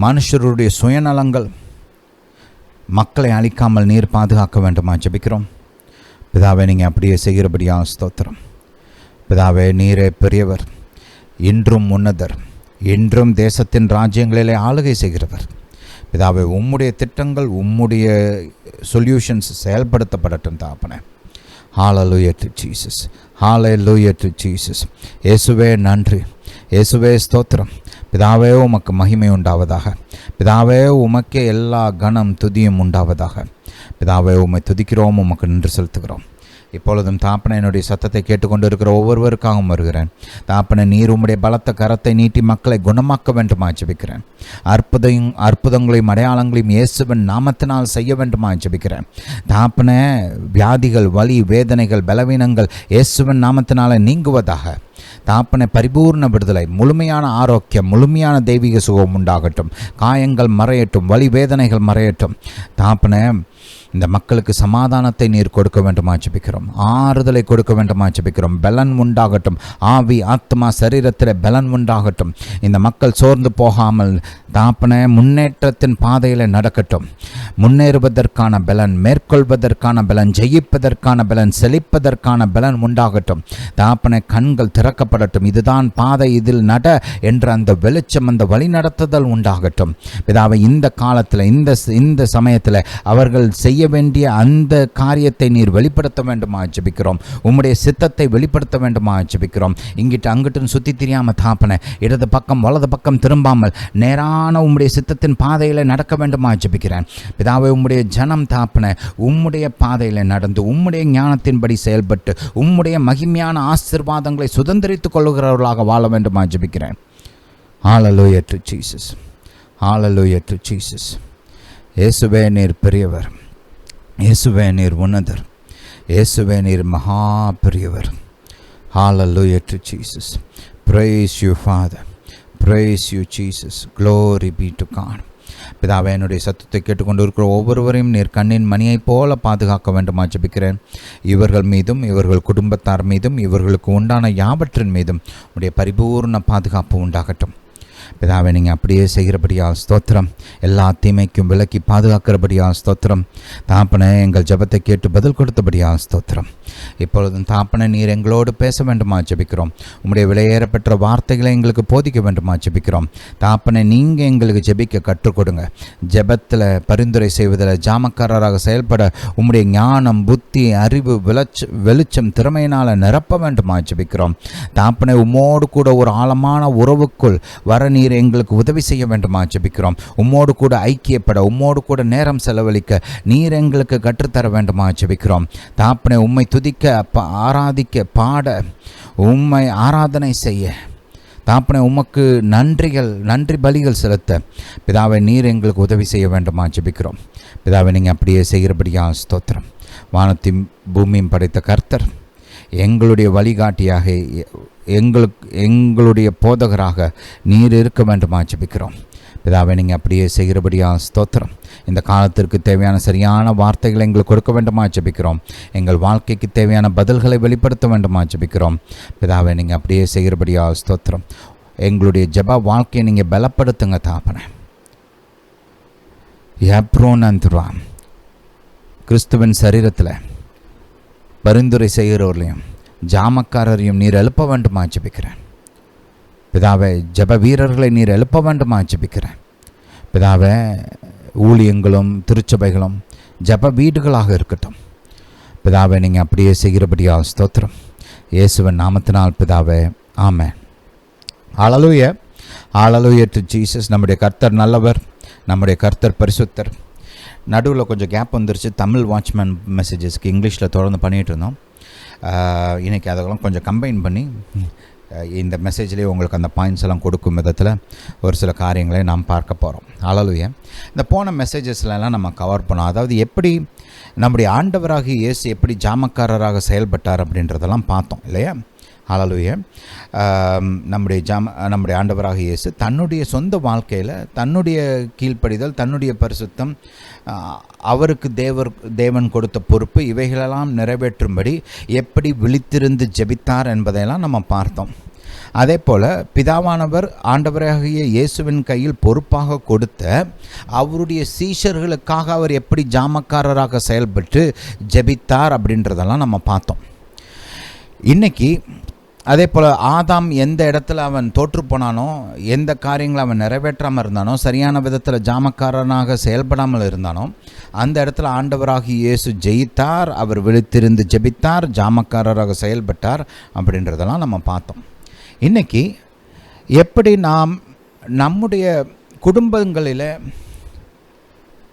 மனுஷருடைய சுயநலங்கள் மக்களை அழிக்காமல் நீர் பாதுகாக்க வேண்டுமா ஜெபிக்கிறோம். பிதாவே, நீங்கள் அப்படியே செய்கிறபடியா ஸ்தோத்திரம். பிதாவே, நீரே பெரியவர், இன்றும் உன்னதர், இன்றும் தேசத்தின் ராஜ்யங்களிலே ஆளுகை செய்கிறவர். பிதாவே, உம்முடைய திட்டங்கள், உம்முடைய சொல்யூஷன்ஸ் செயல்படுத்தப்படட்டும் தாப்பனே. Hallelujah to Jesus, hallelujah to Jesus. இயேசுவே நன்றி, இயேசுவே ஸ்தோத்திரம். பிதாவே, உமக்கு மகிமை உண்டாவதாக. பிதாவே, உமக்கே எல்லா கனம் துதியும் உண்டாவதாக. பிதாவே, உம்மை துதிக்கிறோம், உமக்கு நின்று செலுத்துகிறோம். இப்பொழுதும் தாப்பனை, என்னுடைய சத்தத்தை கேட்டுக்கொண்டு இருக்கிற ஒவ்வொருவருக்காகவும் வருகிறேன். தாப்பனை, நீர் உம்முடைய பலத்த கரத்தை நீட்டி மக்களை குணமாக்க வேண்டுமா ஜெபிக்கிறேன். அற்புதங்களையும் அடையாளங்களையும் இயேசுவின் நாமத்தினால் செய்ய வேண்டுமா ஜெபிக்கிறேன். தாப்பனை, வியாதிகள், வலி, வேதனைகள், பலவீனங்கள் இயேசுவின் நாமத்தினால நீங்குவதாக. தாப்பனை, பரிபூர்ண விடுதலை, முழுமையான ஆரோக்கியம், முழுமையான தெய்வீக சுகம் உண்டாகட்டும். காயங்கள் மறையட்டும், வலி வேதனைகள் மறையட்டும். தாப்பனை, இந்த மக்களுக்கு சமாதானத்தை நீர் கொடுக்க வேண்டுமா ஜெபிக்கிறோம். ஆறுதலை கொடுக்க வேண்டுமா ஜெபிக்கிறோம். பலன் உண்டாகட்டும். ஆவி, ஆத்மா, சரீரத்தில் பலன் உண்டாகட்டும். இந்த மக்கள் சோர்ந்து போகாமல் தாப்பனை முன்னேற்றத்தின் பாதையில் நடக்கட்டும். முன்னேறுவதற்கான பலன், மேற்கொள்வதற்கான பலன், ஜெயிப்பதற்கான பலன், செழிப்பதற்கான பலன் உண்டாகட்டும். தாப்பனை, கண்கள் திறக்கப்படட்டும். இதுதான் பாதை, இதில் நட என்ற அந்த வெளிச்சம், அந்த வழிநடத்துதல் உண்டாகட்டும். பிதாவை, இந்த காலத்தில், இந்த சமயத்தில் அவர்கள் செய்ய வேண்டிய அந்த காரியத்தை நீர் வெளிப்படுத்த வேண்டுமா ஜெபிக்கிறோம். உம்முடைய சித்தத்தை வெளிப்படுத்த வேண்டுமா ஜெபிக்கிறோம். இங்கிட்டு அங்கிட்டு சுற்றி தெரியாமல் தாப்பனை, இடது பக்கம் வலது பக்கம் திரும்பாமல் நேரான உம்முடைய சித்தத்தின் பாதையில் நடக்க வேண்டுமா ஜெபிக்கிறேன். பிதாவே, உம்முடைய ஜனம் தாப்பனை உம்முடைய பாதையில் நடந்து உம்முடைய ஞானத்தின்படி செயல்பட்டு உம்முடைய மகிமையான ஆசீர்வாதங்களை சுதந்திரித்துக் கொள்ளுகிறவர்களாக வாழ வேண்டுமா ஜெபிக்கிறேன். ஹalleluya to Jesus, hallelujah to Jesus. இயேசுவே நீர் பெரியவர், இயேசுவே நீர் உன்னதர், இயேசுவே நீர் மகா பெரியவர். Hallelujah to Jesus. Praise you, Father. Praise you, Jesus. Glory be to God. பிதாவே, என்னுடைய சத்தத்தை கேட்டுக்கொண்டு இருக்கிற ஒவ்வொருவரையும் நீர் கண்ணின் மணியைப் போல பாதுகாக்க வேண்டுமா ஜெபிக்கிறேன். இவர்கள் மீதும் இவர்கள் குடும்பத்தார் மீதும் இவர்களுக்கு உண்டான யாவற்றின் மீதும் உடைய பரிபூர்ண பாதுகாப்பு உண்டாகட்டும். பிதாவை, நீங்கள் அப்படியே செய்கிறபடியால் ஸ்தோத்திரம். எல்லா தீமைக்கும் விலக்கி பாதுகாக்கிறபடியால் ஸ்தோத்திரம். தாப்பனை, எங்கள் ஜெபத்தை கேட்டு பதில் கொடுத்தபடியால் ஸ்தோத்திரம். இப்பொழுதும் தாப்பனை, நீர் எங்களோடு பேச வேண்டுமா ஜெபிக்கிறோம். உம்முடைய விலையேற பெற்ற வார்த்தைகளை எங்களுக்கு போதிக்க வேண்டுமா ஜெபிக்கிறோம். தாப்பனை, நீங்கள் எங்களுக்கு ஜெபிக்க கற்றுக் கொடுங்க. ஜெபத்தில் பரிந்துரை செய்வதில் ஜாமக்காரராக செயல்பட உம்முடைய ஞானம், புத்தி, அறிவு, வெளிச்சம், திறமையினால் நிரப்ப வேண்டுமா ஜெபிக்கிறோம். தாப்பனை, உம்மோடு கூட ஒரு ஆழமான உறவுக்குள் வர நீர் எங்களுக்கு உதவி செய்ய வேண்டுமா ஜெபிக்கிறோம். உம்மோடு கூட ஐக்கியப்பட, உம்மோடு கூட நேரம் செலவழிக்க நீர் எங்களுக்கு கற்றுத்தர வேண்டுமா ஜெபிக்கிறோம். தாப்பனை, உம்மை துதிக்க, ஆராதிக்க, பாட, உம்மை ஆராதனை செய்ய, தாப்பனை உமக்கு நன்றி பலிகள் செலுத்த பிதாவை நீர் எங்களுக்கு உதவி செய்ய வேண்டுமா ஜெபிக்கிறோம். பிதாவை, நீங்கள் அப்படியே செய்கிறபடியா ஸ்தோத்திரம். வானத்தையும் பூமியும் படைத்த கர்த்தர், எங்களுடைய வழிகாட்டியாக, எங்களுடைய போதகராக நீர் இருக்க வேண்டுமா ஜெபிக்கிறோம். பிதாவை, நீங்கள் அப்படியே செய்கிறபடியா ஸ்தோத்திரம். இந்த காலத்திற்கு தேவையான சரியான வார்த்தைகளை எங்களுக்கு கொடுக்க வேண்டுமா ஜெபிக்கிறோம். எங்கள் வாழ்க்கைக்கு தேவையான பதில்களை வெளிப்படுத்த வேண்டுமா ஜெபிக்கிறோம். பிதாவை, நீங்கள் அப்படியே செய்கிறபடியா ஸ்தோத்திரம். எங்களுடைய ஜெப வாழ்க்கையை நீங்கள் பலப்படுத்துங்க தாப்பனை. எப்ரோனந்துரா, கிறிஸ்துவின் சரீரத்தில் பரிந்துரை செய்கிறவர்களையும் ஜாமக்காரரையும் நீர் எழுப்ப வேண்டுமா ஜெபிக்கிறேன். பிதாவை, ஜெப வீரர்களை நீர் எழுப்ப வேண்டுமா ஜெபிக்கிறேன். பிதாவை, ஊழியங்களும் திருச்சபைகளும் ஜெப வீடுகளாக இருக்கட்டும். பிதாவை, நீங்கள் அப்படியே செய்கிறபடியா ஸ்தோத்திரம். இயேசுவின் நாமத்தினால் பிதாவே, ஆமென். ஹல்லேலூயா, ஹல்லேலூயா டு ஜீசஸ். நம்முடைய கர்த்தர் நல்லவர், நம்முடைய கர்த்தர் பரிசுத்தர். நடுவில் கொஞ்சம் கேப் வந்துருச்சு. தமிழ் வாட்ச்மேன் மெசேஜஸ்க்கு இங்கிலீஷில் தொடர்ந்து பண்ணிகிட்டு இருந்தோம். இன்றைக்கி அதெல்லாம் கொஞ்சம் கம்பைன் பண்ணி இந்த மெசேஜ்லேயே உங்களுக்கு அந்த பாயிண்ட்ஸ் எல்லாம் கொடுக்கும் விதத்தில் ஒரு சில காரியங்களை நாம் பார்க்க போகிறோம். ஹல்லேலூயா. இந்த போன மெசேஜஸ்லாம் நம்ம கவர் பண்ணோம். அதாவது எப்படி நம்முடைய ஆண்டவராகிய இயேசு எப்படி ஜாமக்காரராக செயல்பட்டார் அப்படின்றதெல்லாம் பார்த்தோம் இல்லையா. ஹல்லேலூயா. நம்முடைய ஆண்டவராகிய இயேசு தன்னுடைய சொந்த வாழ்க்கையில் தன்னுடைய கீழ்ப்படிதல், தன்னுடைய பரிசுத்தம், அவருக்கு தேவன் கொடுத்த பொறுப்பு, இவைகளெல்லாம் நிறைவேற்றும்படி எப்படி விழித்திருந்து ஜெபித்தார் என்பதையெல்லாம் நம்ம பார்த்தோம். அதே போல் பிதாவானவர் ஆண்டவராகிய இயேசுவின் கையில் பொறுப்பாக கொடுத்த அவருடைய சீஷர்களுக்காக அவர் எப்படி ஜாமக்காரராக செயல்பட்டு ஜெபித்தார் அப்படின்றதெல்லாம் நம்ம பார்த்தோம். இன்றைக்கி அதே போல் ஆதாம் எந்த இடத்துல அவன் தோற்று போனானோ, எந்த காரியங்களை அவன் நிறைவேற்றாமல் இருந்தானோ, சரியான விதத்தில் ஜாமக்காரனாக செயல்படாமல் இருந்தானோ, அந்த இடத்துல ஆண்டவராகிய இயேசு ஜெயித்தார். அவர் விழித்திருந்து ஜெபித்தார், ஜாமக்காரராக செயல்பட்டார் அப்படின்றதெல்லாம் நம்ம பார்த்தோம். இன்றைக்கி எப்படி நாம் நம்முடைய குடும்பங்களில்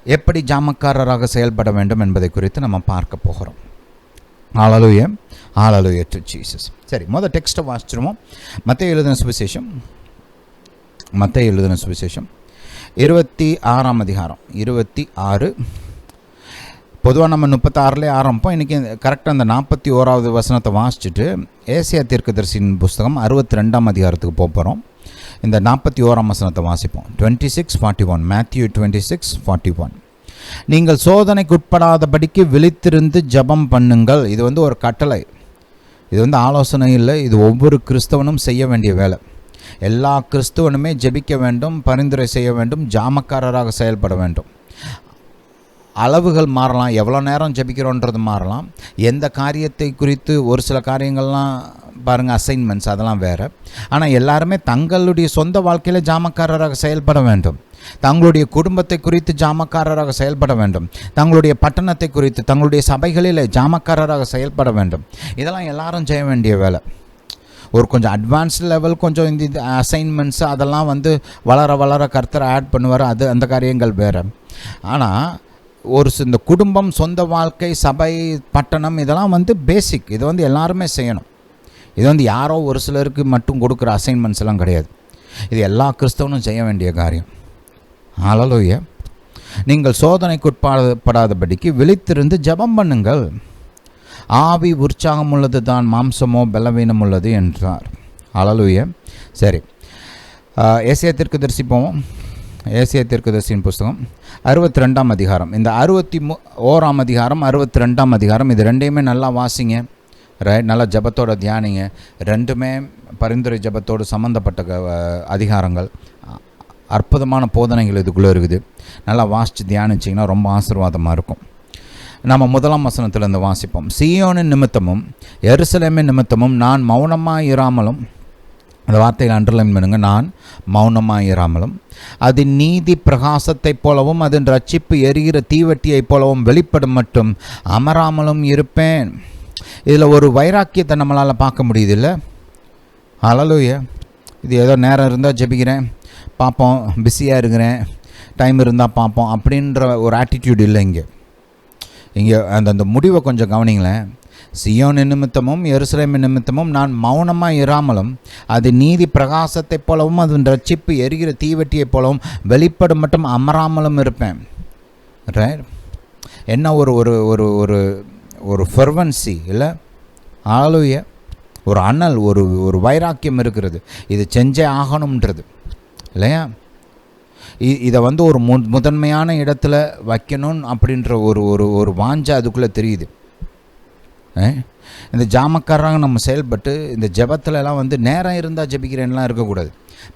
எப்படி ஜாமக்காரராக செயல்பட வேண்டும் என்பதை குறித்து நம்ம பார்க்க போகிறோம். ஹல்லேலூயா, ஹல்லேலூயா டு ஜீசஸ். சரி, முதல் டெக்ஸ்ட்டை வாசிச்சிருவோம். மத்தேயு எழுதின சுவிசேஷம் 26ஆம் அதிகாரம் 26. பொதுவாக நம்ம 36லே ஆரம்பிப்போம். இன்றைக்கி கரெக்டாக அந்த 41வது வசனத்தை வாசிச்சுட்டு ஏசாயா தீர்க்கதரிசியின் புஸ்தகம் 62ஆம் அதிகாரத்துக்கு போகிறோம். இந்த 41ஆம் வசனத்தை வாசிப்போம். 26:41, மேத்யூ 26:41. நீங்கள் சோதனைக்குட்படாதபடிக்கு விழித்திருந்து ஜெபம் பண்ணுங்கள். இது ஒரு கட்டளை, இது ஆலோசனை இல்லை. இது ஒவ்வொரு கிறிஸ்தவனும் செய்ய வேண்டிய வேலை. எல்லா கிறிஸ்தவனுமே ஜெபிக்க வேண்டும், பரிந்துரை செய்ய வேண்டும், ஜாமக்காரராக செயல்பட வேண்டும். அளவுகள் மாறலாம், எவ்வளோ நேரம் ஜெபிக்கிறோன்றது மாறலாம். எந்த காரியத்தை குறித்து ஒரு சில காரியங்கள்லாம் பாருங்கள், அசைன்மெண்ட்ஸ் அதெல்லாம் வேறு. ஆனால் எல்லாருமே தங்களுடைய சொந்த வாழ்க்கையில் ஜாமக்காரராக செயல்பட வேண்டும். தங்களுடைய குடும்பத்தை குறித்து ஜாமக்காரராக செயல்பட வேண்டும். தங்களுடைய பட்டணத்தை குறித்து, தங்களுடைய சபைகளில் ஜாமக்காரராக செயல்பட வேண்டும். இதெல்லாம் எல்லாரும் செய்ய வேண்டிய வேலை. ஒரு கொஞ்சம் அட்வான்ஸ்டு லெவல், கொஞ்சம் இந்த அசைன்மெண்ட்ஸு அதெல்லாம் வளர வளர கர்த்தர் ஆட் பண்ணுவார். அந்த காரியங்கள் வேறு. ஆனால் இந்த குடும்பம், சொந்த வாழ்க்கை, சபை, பட்டணம் இதெல்லாம் பேசிக். இது எல்லாருமே செய்யணும். இது யாரோ ஒரு சிலருக்கு மட்டும் கொடுக்குற அசைன்மெண்ட்ஸ் எல்லாம் கிடையாது. இது எல்லா கிறிஸ்தவனும் செய்ய வேண்டிய காரியம். ஹல்லேலூயா. நீங்கள் சோதனைக்குட்படாதபடிக்கு விழித்திருந்து ஜெபம் பண்ணுங்கள். ஆவி உற்சாகம் உள்ளது தான், மாம்சமோ பலவீனம் உள்ளது என்றார். ஹல்லேலூயா. சரி, ஏசாயா தீர்க்கதரிசி போவோம். ஏசாயா தீர்க்கதரிசியின் புஸ்தகம் 62ஆம் அதிகாரம். இந்த 61ஆம் அதிகாரம் 62ஆம் அதிகாரம் இது ரெண்டையுமே நல்லா வாசிங்க. ரைட், நல்லா ஜபத்தோட தியானிங்க. ரெண்டுமே பரிந்துரை ஜபத்தோடு சம்மந்தப்பட்ட அதிகாரங்கள். அற்புதமான போதனைகள் இதுக்குள்ளே இருக்குது. நல்லா வாசித்து தியானிச்சிங்கன்னா ரொம்ப ஆசீர்வாதமாக இருக்கும். நம்ம 1ஆம் வசனத்திலிருந்து வாசிப்போம். சீயோனின் நிமித்தமும் எருசலேமின் நிமித்தமும் நான் மௌனமாக இராமலும், அந்த வார்த்தையில் அண்டர்லைன் பண்ணுங்க, நான் மௌனமாக இராமலும் அதன் நீதி பிரகாசத்தைப் போலவும் அதன் ரட்சிப்பு எரிகிற தீவட்டியைப் போலவும் வெளிப்படும் மட்டும் அமராமலும் இருப்பேன். இதில் ஒரு வைராக்கியத்தை நம்மளால் பார்க்க முடியுது இல்லை? ஹல்லேலூயா. இது ஏதோ நேரம் இருந்தால் ஜெபிக்கிறேன், பார்ப்போம், பிஸியாக இருக்கிறேன், டைம் இருந்தால் பார்ப்போம் அப்படின்ற ஒரு ஆட்டிடியூட் இல்லை. இங்கே அந்த முடிவை கொஞ்சம் கவனிங்களேன். சியோன் நிமித்தமும் எருசலேம் நிமித்தமும் நான் மௌனமாக இராமலும் அது நீதி பிரகாசத்தைப் போலவும் அதன் ரட்சிப்பு எரிகிற தீவட்டியைப் போலவும் வெளிப்படும் மட்டும் அமராமலும் இருப்பேன். ரைட், என்ன ஒரு ஒரு ஒரு ஒரு ஒரு ஃபெர்வன்சி இல்லை? ஹல்லேலூயா. ஒரு அனல், ஒரு ஒரு வைராக்கியம் இருக்கிறது. இது செஞ்சே ஆகணும்ன்றது இல்லையா? இதை வந்து ஒரு முதன்மையான இடத்துல வைக்கணும் அப்படின்ற ஒரு ஒரு ஒரு வாஞ்சை அதுக்குள்ளே தெரியுது. இந்த ஜாமக்காரராக நம்ம செயல்பட்டு இந்த ஜெபத்துலலாம் வந்து நேரம் இருந்தால் ஜெபிக்கிறேன்லாம் இருக்கக்கூடாது.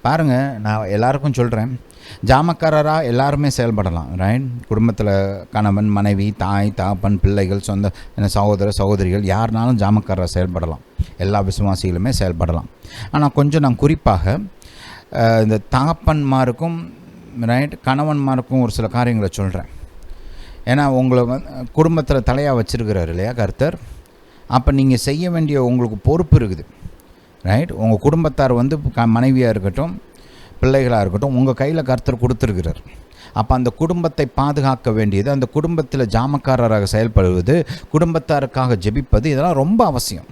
பாருங்கள், நான் எல்லாருக்கும் சொல்கிறேன், ஜாமக்காரராக எல்லாருமே செயல்படலாம். ரைட், குடும்பத்தில் கணவன், மனைவி, தாய், தகப்பன், பிள்ளைகள், சொந்த சகோதர சகோதரிகள் யாருனாலும் ஜாமக்காரராக செயல்படலாம். எல்லா விசுவாசிகளுமே செயல்படலாம். ஆனால் கொஞ்சம் நான் குறிப்பாக இந்த தகப்பன்மாருக்கும் ரைட் கணவன்மாருக்கும் ஒரு சில காரியங்களை சொல்கிறேன். ஏன்னா உங்களை குடும்பத்தில் தலையாக வச்சுருக்கிறார் இல்லையா கர்த்தர். அப்போ நீங்கள் செய்ய வேண்டிய உங்களுக்கு பொறுப்பு இருக்குது. ரைட், உங்கள் குடும்பத்தார் வந்து மனைவியாக இருக்கட்டும், பிள்ளைகளாக இருக்கட்டும், உங்கள் கையில் கர்த்தர் கொடுத்துருக்கிறார். அப்போ அந்த குடும்பத்தை பாதுகாக்க வேண்டியது, அந்த குடும்பத்தில் ஜாமக்காரராக செயல்படுவது, குடும்பத்தாருக்காக ஜெபிப்பது, இதெல்லாம் ரொம்ப அவசியம்.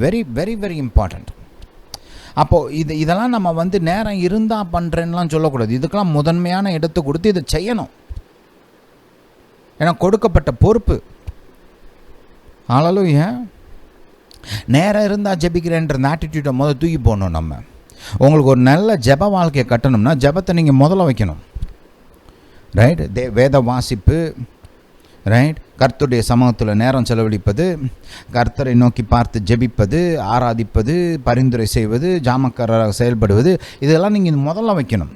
Very very very important. அப்போது இதெல்லாம் நம்ம வந்து நேரம் இருந்தால் பண்ணுறேன்னெலாம் சொல்லக்கூடாது. இதுக்கெல்லாம் முதன்மையான இடத்தை கொடுத்து இதை செய்யணும். ஏன்னா கொடுக்கப்பட்ட பொறுப்பு. ஹல்லேலூயா. நேரம் இருந்தால் ஜெபிக்கிறேன்ற ஆட்டிடியூடை முதல்ல தூக்கி போடணும். நம்ம உங்களுக்கு ஒரு நல்ல ஜெப வாழ்க்கையை கட்டணும்னா ஜெபத்தை நீங்கள் முதல்ல வைக்கணும். ரைட், வேத வாசிப்பு, ரைட், கர்த்தருடைய சமூகத்தில் நேரம் செலவழிப்பது, கர்த்தரை நோக்கி பார்த்து ஜெபிப்பது, ஆராதிப்பது, பரிந்துரை செய்வது, ஜாமக்காரராக செயல்படுவது, இதெல்லாம் நீங்கள் முதல்ல வைக்கணும்.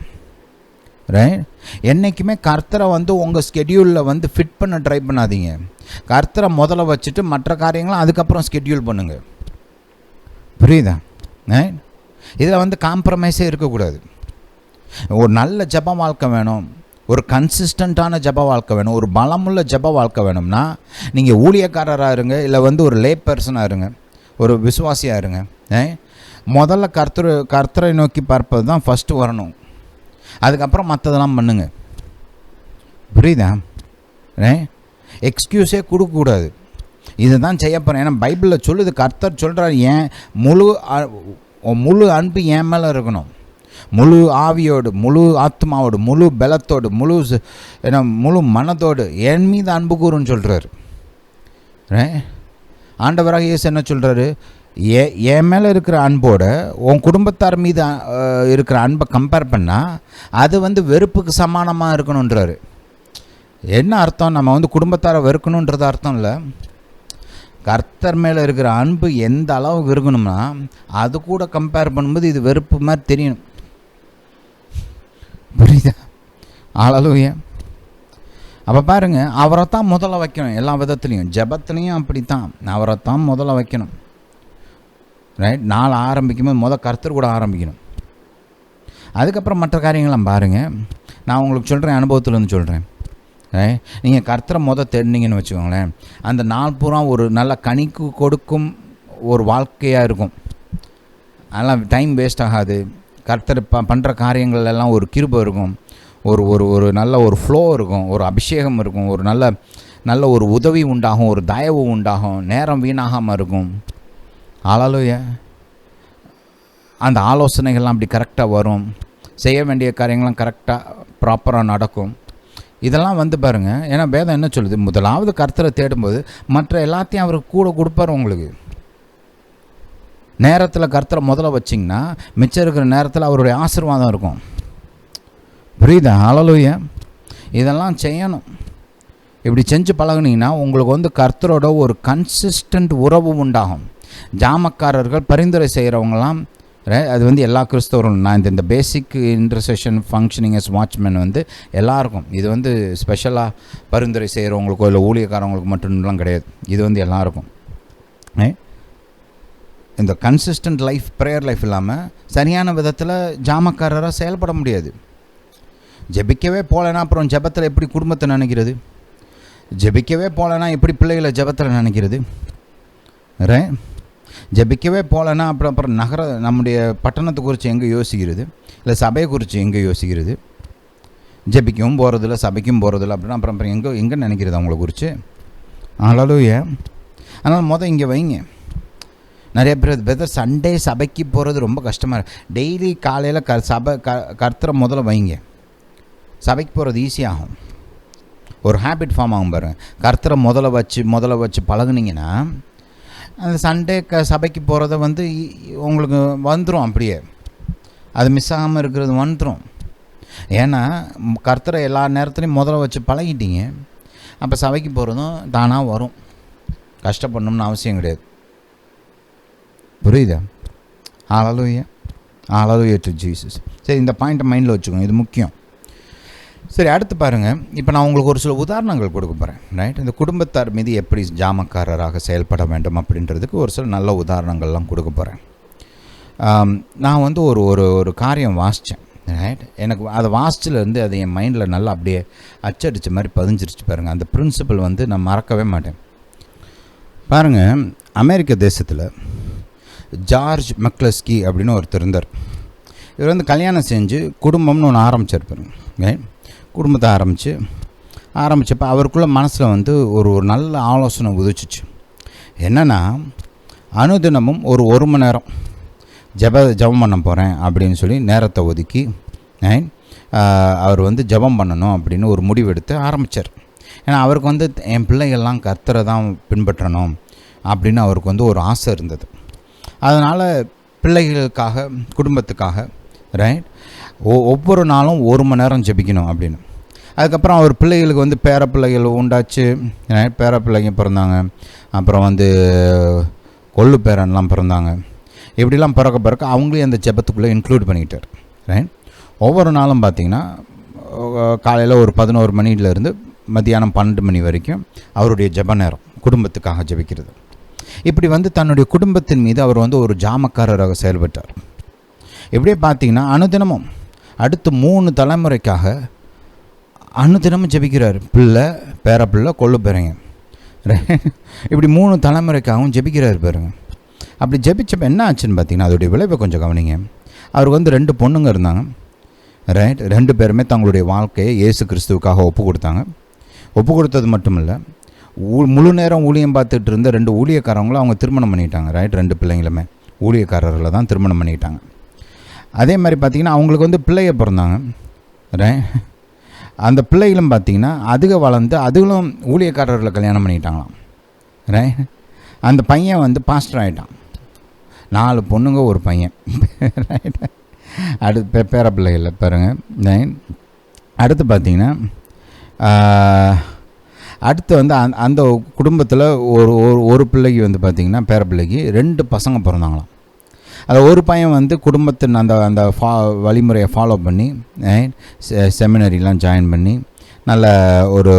ரைட், என்றைக்குமே கர்த்தரை வந்து உங்கள் ஸ்கெடியூலில் வந்து ஃபிட் பண்ண ட்ரை பண்ணாதீங்க. கர்த்தரை முதல்ல வச்சுட்டு மற்ற காரியங்களும் அதுக்கப்புறம் ஸ்கெடியூல் பண்ணுங்கள். புரியுதா? ரைட், இதில் வந்து காம்ப்ரமைஸே இருக்கக்கூடாது. ஒரு நல்ல ஜெப வாழ்க்கை வேணும், ஒரு கன்சிஸ்டண்ட்டான ஜெப வாழ்க்கை வேணும், ஒரு பலமுள்ள ஜெப வாழ்க்கை வேணும்னா நீங்கள் ஊழியக்காரராக இருங்க, இல்லை வந்து ஒரு லே பர்சனாக இருங்க, ஒரு விசுவாசியாக இருங்க. முதல்ல கர்த்தரை நோக்கி பார்ப்பது தான் ஃபஸ்ட்டு வரணும். அதுக்கப்புறம் மற்றதெல்லாம் பண்ணுங்க. புரியுதா? எக்ஸ்கியூஸே கொடுக்கக்கூடாது. இதை தான் செய்ய போகிறேன். ஏன்னா பைபிளில் சொல்லுது, கர்த்தர் சொல்கிறார், ஏன் முழு அன்பு என் மேலே இருக்கணும், முழு ஆவியோடு, முழு ஆத்மாவோடு, முழு பலத்தோடு, முழு மனதோடு என் மீது அன்பு கூறுன்னு சொல்கிறார். ஆண்டவராக இயேசு என்ன சொல்கிறாரு? என் மேலே இருக்கிற அன்போட உன் குடும்பத்தார் மீது இருக்கிற அன்பை கம்பேர் பண்ணால் அது வந்து வெறுப்புக்கு சமானமாக இருக்கணுன்றாரு. என்ன அர்த்தம்? நம்ம வந்து குடும்பத்தாரை வெறுக்கணுன்றது அர்த்தம் இல்லை. கர்த்தர் மேலே இருக்கிற அன்பு எந்த அளவுக்கு இருக்கணும்னா அது கூட கம்பேர் பண்ணும்போது இது வெறுப்பு மாதிரி தெரியணும். புரியுதா? ஹல்லேலூயா. அப்போ பாருங்கள், அவரை தான் முதல்ல வைக்கணும். எல்லா விதத்துலேயும், ஜெபத்துலேயும் அப்படித்தான், அவரை தான் முதல்ல வைக்கணும். ரைட், நாள் ஆரம்பிக்கும்போது கர்த்தர் கூட ஆரம்பிக்கணும். அதுக்கப்புறம் மற்ற காரியங்கள்லாம் பாருங்கள். நான் உங்களுக்கு சொல்கிறேன், அனுபவத்துலேருந்து சொல்கிறேன். நீங்கள் கர்த்தரை தேடினீங்கன்னு வச்சுக்கோங்களேன், அந்த நாள் பூரா ஒரு நல்ல கனிக்கு கொடுக்கும் ஒரு வாழ்க்கையாக இருக்கும். அதெல்லாம் டைம் வேஸ்ட் ஆகாது. கர்த்தர் பண்ணுற காரியங்கள் எல்லாம் ஒரு கிருபை இருக்கும், ஒரு ஒரு ஒரு நல்ல ஒரு ஃப்ளோ இருக்கும், ஒரு அபிஷேகம் இருக்கும், ஒரு நல்ல ஒரு உதவி உண்டாகும், ஒரு தயவு உண்டாகும், நேரம் வீணாகாமல் இருக்கும். ஹல்லேலூயா. அந்த ஆலோசனைகள்லாம் அப்படி கரெக்டாக வரும், செய்ய வேண்டிய காரியங்கள்லாம் கரெக்டாக ப்ராப்பராக நடக்கும். இதெல்லாம் வந்து பாருங்கள், ஏன்னா வேதம் என்ன சொல்லுது? முதலாவது கர்த்தரை தேடும்போது மற்ற எல்லாத்தையும் அவர் கூட கொடுப்பார். உங்களுக்கு நேரத்தில் கர்த்தரை முதல்ல வச்சிங்கன்னா மிச்சம் இருக்கிற நேரத்தில் அவருடைய ஆசீர்வாதம் இருக்கும். புரியுதா? ஹல்லேலூயா. இதெல்லாம் செய்யணும். இப்படி செஞ்சு பழகுனீங்கன்னா உங்களுக்கு வந்து கர்த்தரோட ஒரு கன்சிஸ்டன்ட் உறவு உண்டாகும். ஜாமக்காரர்கள் பரிந்துரை செய்கிறவங்களாம் அது வந்து எல்லா கிறிஸ்தவரும், நான் இந்த பேசிக் இன்டர்செஷன் ஃபங்க்ஷனிங் எஸ் வாட்ச்மேன் வந்து எல்லாருக்கும், இது வந்து ஸ்பெஷலாக பரிந்துரை செய்கிறவங்களுக்கோ இல்லை ஊழியக்காரவங்களுக்கு மட்டும்லாம் கிடையாது, இது வந்து எல்லாருக்கும். இந்த கன்சிஸ்டன்ட் லைஃப், ப்ரேயர் லைஃப் இல்லாமல் சரியான விதத்தில் ஜாமக்காரராக செயல்பட முடியாது. ஜெபிக்கவே போகலைன்னா அப்புறம் ஜெபத்தில் எப்படி குடும்பத்தை நினைக்கிறது? ஜெபிக்கவே போகலைன்னா எப்படி பிள்ளைகளை ஜெபத்தில் நினைக்கிறது? ஜெபிக்கவே போகலைன்னா அப்புறம் நம்முடைய பட்டணத்தை குறித்து எங்கே யோசிக்கிறது? இல்லை சபையை குறித்து எங்கே யோசிக்கிறது? ஜெபிக்கவும் போகிறதில்ல, சபைக்கும் போகிறதில்ல அப்படின்னா அப்புறம் எங்கே நினைக்கிறது அவங்கள குறித்து? ஹல்லேலூயா. அதனால் இங்கே வைங்க. நிறைய பேர் சண்டே சபைக்கு போகிறது ரொம்ப கஷ்டமாக இருக்குது. டெய்லி காலையில் கர்த்தரை முதல்ல வைங்க, சபைக்கு போகிறது ஈஸியாகும். ஒரு ஹேபிட் ஃபார்ம் ஆகும் பாருங்கள். கர்த்தரை முதல்ல வச்சு பழகுனீங்கன்னா அந்த சண்டே சபைக்கு போகிறத வந்து உங்களுக்கு வந்துடும். அப்படியே அது மிஸ் ஆகாமல் இருக்கிறது வந்துடும். ஏன்னா கர்த்தரை எல்லா நேரத்துலையும் முதல்ல வச்சு பழகிட்டீங்க. அப்போ சபைக்கு போகிறதும் தானாக வரும், கஷ்டப்படணும்னு அவசியம் கிடையாது. புரியுதா? ஹல்லேலூயா. Hallelujah to Jesus. சரி, இந்த பாயிண்ட்டை மைண்டில் வச்சுக்கோங்க, இது முக்கியம். சரி, அடுத்து பாருங்கள். இப்போ நான் உங்களுக்கு ஒரு சில உதாரணங்கள் கொடுக்க போகிறேன். ரைட், இந்த குடும்பத்தார் மீது எப்படி ஜாமக்காரராக செயல்பட வேண்டும் அப்படின்றதுக்கு ஒரு சில நல்ல உதாரணங்கள்லாம் கொடுக்க போகிறேன். நான் வந்து ஒரு காரியம் வாசித்தேன். ரைட், எனக்கு அதை வாசிச்சிலேருந்து அது என் மைண்டில் நல்லா அப்படியே அச்சடித்த மாதிரி பதிஞ்சிருச்சு பாருங்கள். அந்த பிரின்சிபல் வந்து நான் மறக்கவே மாட்டேன். பாருங்கள், அமெரிக்க தேசத்தில் ஜார்ஜ் மெக்லஸ்கி அப்படின்னு ஒருத்தர் இருந்தார். இவர் வந்து கல்யாணம் செஞ்சு குடும்பம்னு ஒன்று ஆரம்பித்தார் பாருங்க. குடும்பத்தை ஆரம்பித்தப்போ அவருக்குள்ள மனசில் வந்து ஒரு நல்ல ஆலோசனை உதிச்சிச்சு. என்னென்னா, அனுதினமும் ஒரு மணி நேரம் ஜெபம் பண்ண போகிறேன் அப்படின்னு சொல்லி நேரத்தை ஒதுக்கி அவர் வந்து ஜெபம் பண்ணணும் அப்படின்னு ஒரு முடிவெடுத்து ஆரம்பித்தார். ஏன்னா அவருக்கு வந்து என் பிள்ளைகள்லாம் கர்த்தரை தான் பின்பற்றணும் அப்படின்னு அவருக்கு வந்து ஒரு ஆசை இருந்தது. அதனால் பிள்ளைகளுக்காக, குடும்பத்துக்காக ரைட் ஒவ்வொரு நாளும் 1 மணி நேரம் ஜெபிக்கணும் அப்படின்னு. அதுக்கப்புறம் அவர் பிள்ளைகளுக்கு வந்து பேரப்பிள்ளைகள் உண்டாச்சு. பேரப்பிள்ளைங்க பிறந்தாங்க, அப்புறம் வந்து கொள்ளு பேரன்லாம் பிறந்தாங்க. இப்படிலாம் பிறக்க அவங்களையும் அந்த ஜெபத்துக்குள்ளே இன்க்ளூட் பண்ணிக்கிட்டார். ரைட், ஒவ்வொரு நாளும் பார்த்திங்கன்னா காலையில் ஒரு 11 மணிலேருந்து மத்தியானம் 12 மணி வரைக்கும் அவருடைய ஜெப நேரம், குடும்பத்துக்காக ஜெபிக்கிறது. இப்படி வந்து தன்னுடைய குடும்பத்தின் மீது அவர் வந்து ஒரு ஜாமக்காரராக செயல்பட்டார். இப்படியே பார்த்திங்கன்னா அனுதினமும் அடுத்து 3 தலைமுறைக்காக அனுதினமும் ஜெபிக்கிறார். பிள்ளை, பேரப்பிள்ளை, கொள்ளு பேரைங்க, இப்படி 3 தலைமுறைக்காகவும் ஜெபிக்கிறார் பாருங்க. அப்படி ஜெபிச்சப்போ என்ன ஆச்சுன்னு பார்த்தீங்கன்னா, அதோடைய விளைவை கொஞ்சம் கவனிங்க. அவருக்கு வந்து 2 பொண்ணுங்க இருந்தாங்க. ரைட், 2 பேருமே தங்களுடைய வாழ்க்கையை இயேசு கிறிஸ்துவுக்காக ஒப்பு கொடுத்தாங்க. ஒப்பு கொடுத்தது மட்டும் இல்லை, முழு நேரம் ஊழியம் பார்த்துட்டு இருந்த 2 ஊழியக்காரங்களும் அவங்க திருமணம் பண்ணிட்டாங்க. ரைட், 2 பிள்ளைங்களுமே ஊழியக்காரர்களை தான் திருமணம் பண்ணிட்டாங்க. அதே மாதிரி பார்த்திங்கன்னா அவங்களுக்கு வந்து பிள்ளைய பிறந்தாங்க. ரைட், அந்த பிள்ளைகளும் பார்த்திங்கன்னா வளர்ந்து அதுகளும் ஊழியக்காரர்களை கல்யாணம் பண்ணிட்டாங்களாம். ரைட், அந்த பையன் வந்து பாஸ்டர் ஆகிட்டான். 4 பொண்ணுங்க, ஒரு பையன். ரைட், அடுத்து பேர பிள்ளைகளில் பாருங்கள். அடுத்து பார்த்திங்கன்னா அடுத்து வந்து அந்த குடும்பத்தில் ஒரு பிள்ளைக்கு வந்து பார்த்திங்கன்னா பேர பிள்ளைக்கு 2 பசங்க பிறந்தாங்களாம். அது ஒரு பையன் வந்து குடும்பத்தின் அந்த வழிமுறையை ஃபாலோ பண்ணி செமினரிலாம் ஜாயின் பண்ணி நல்ல ஒரு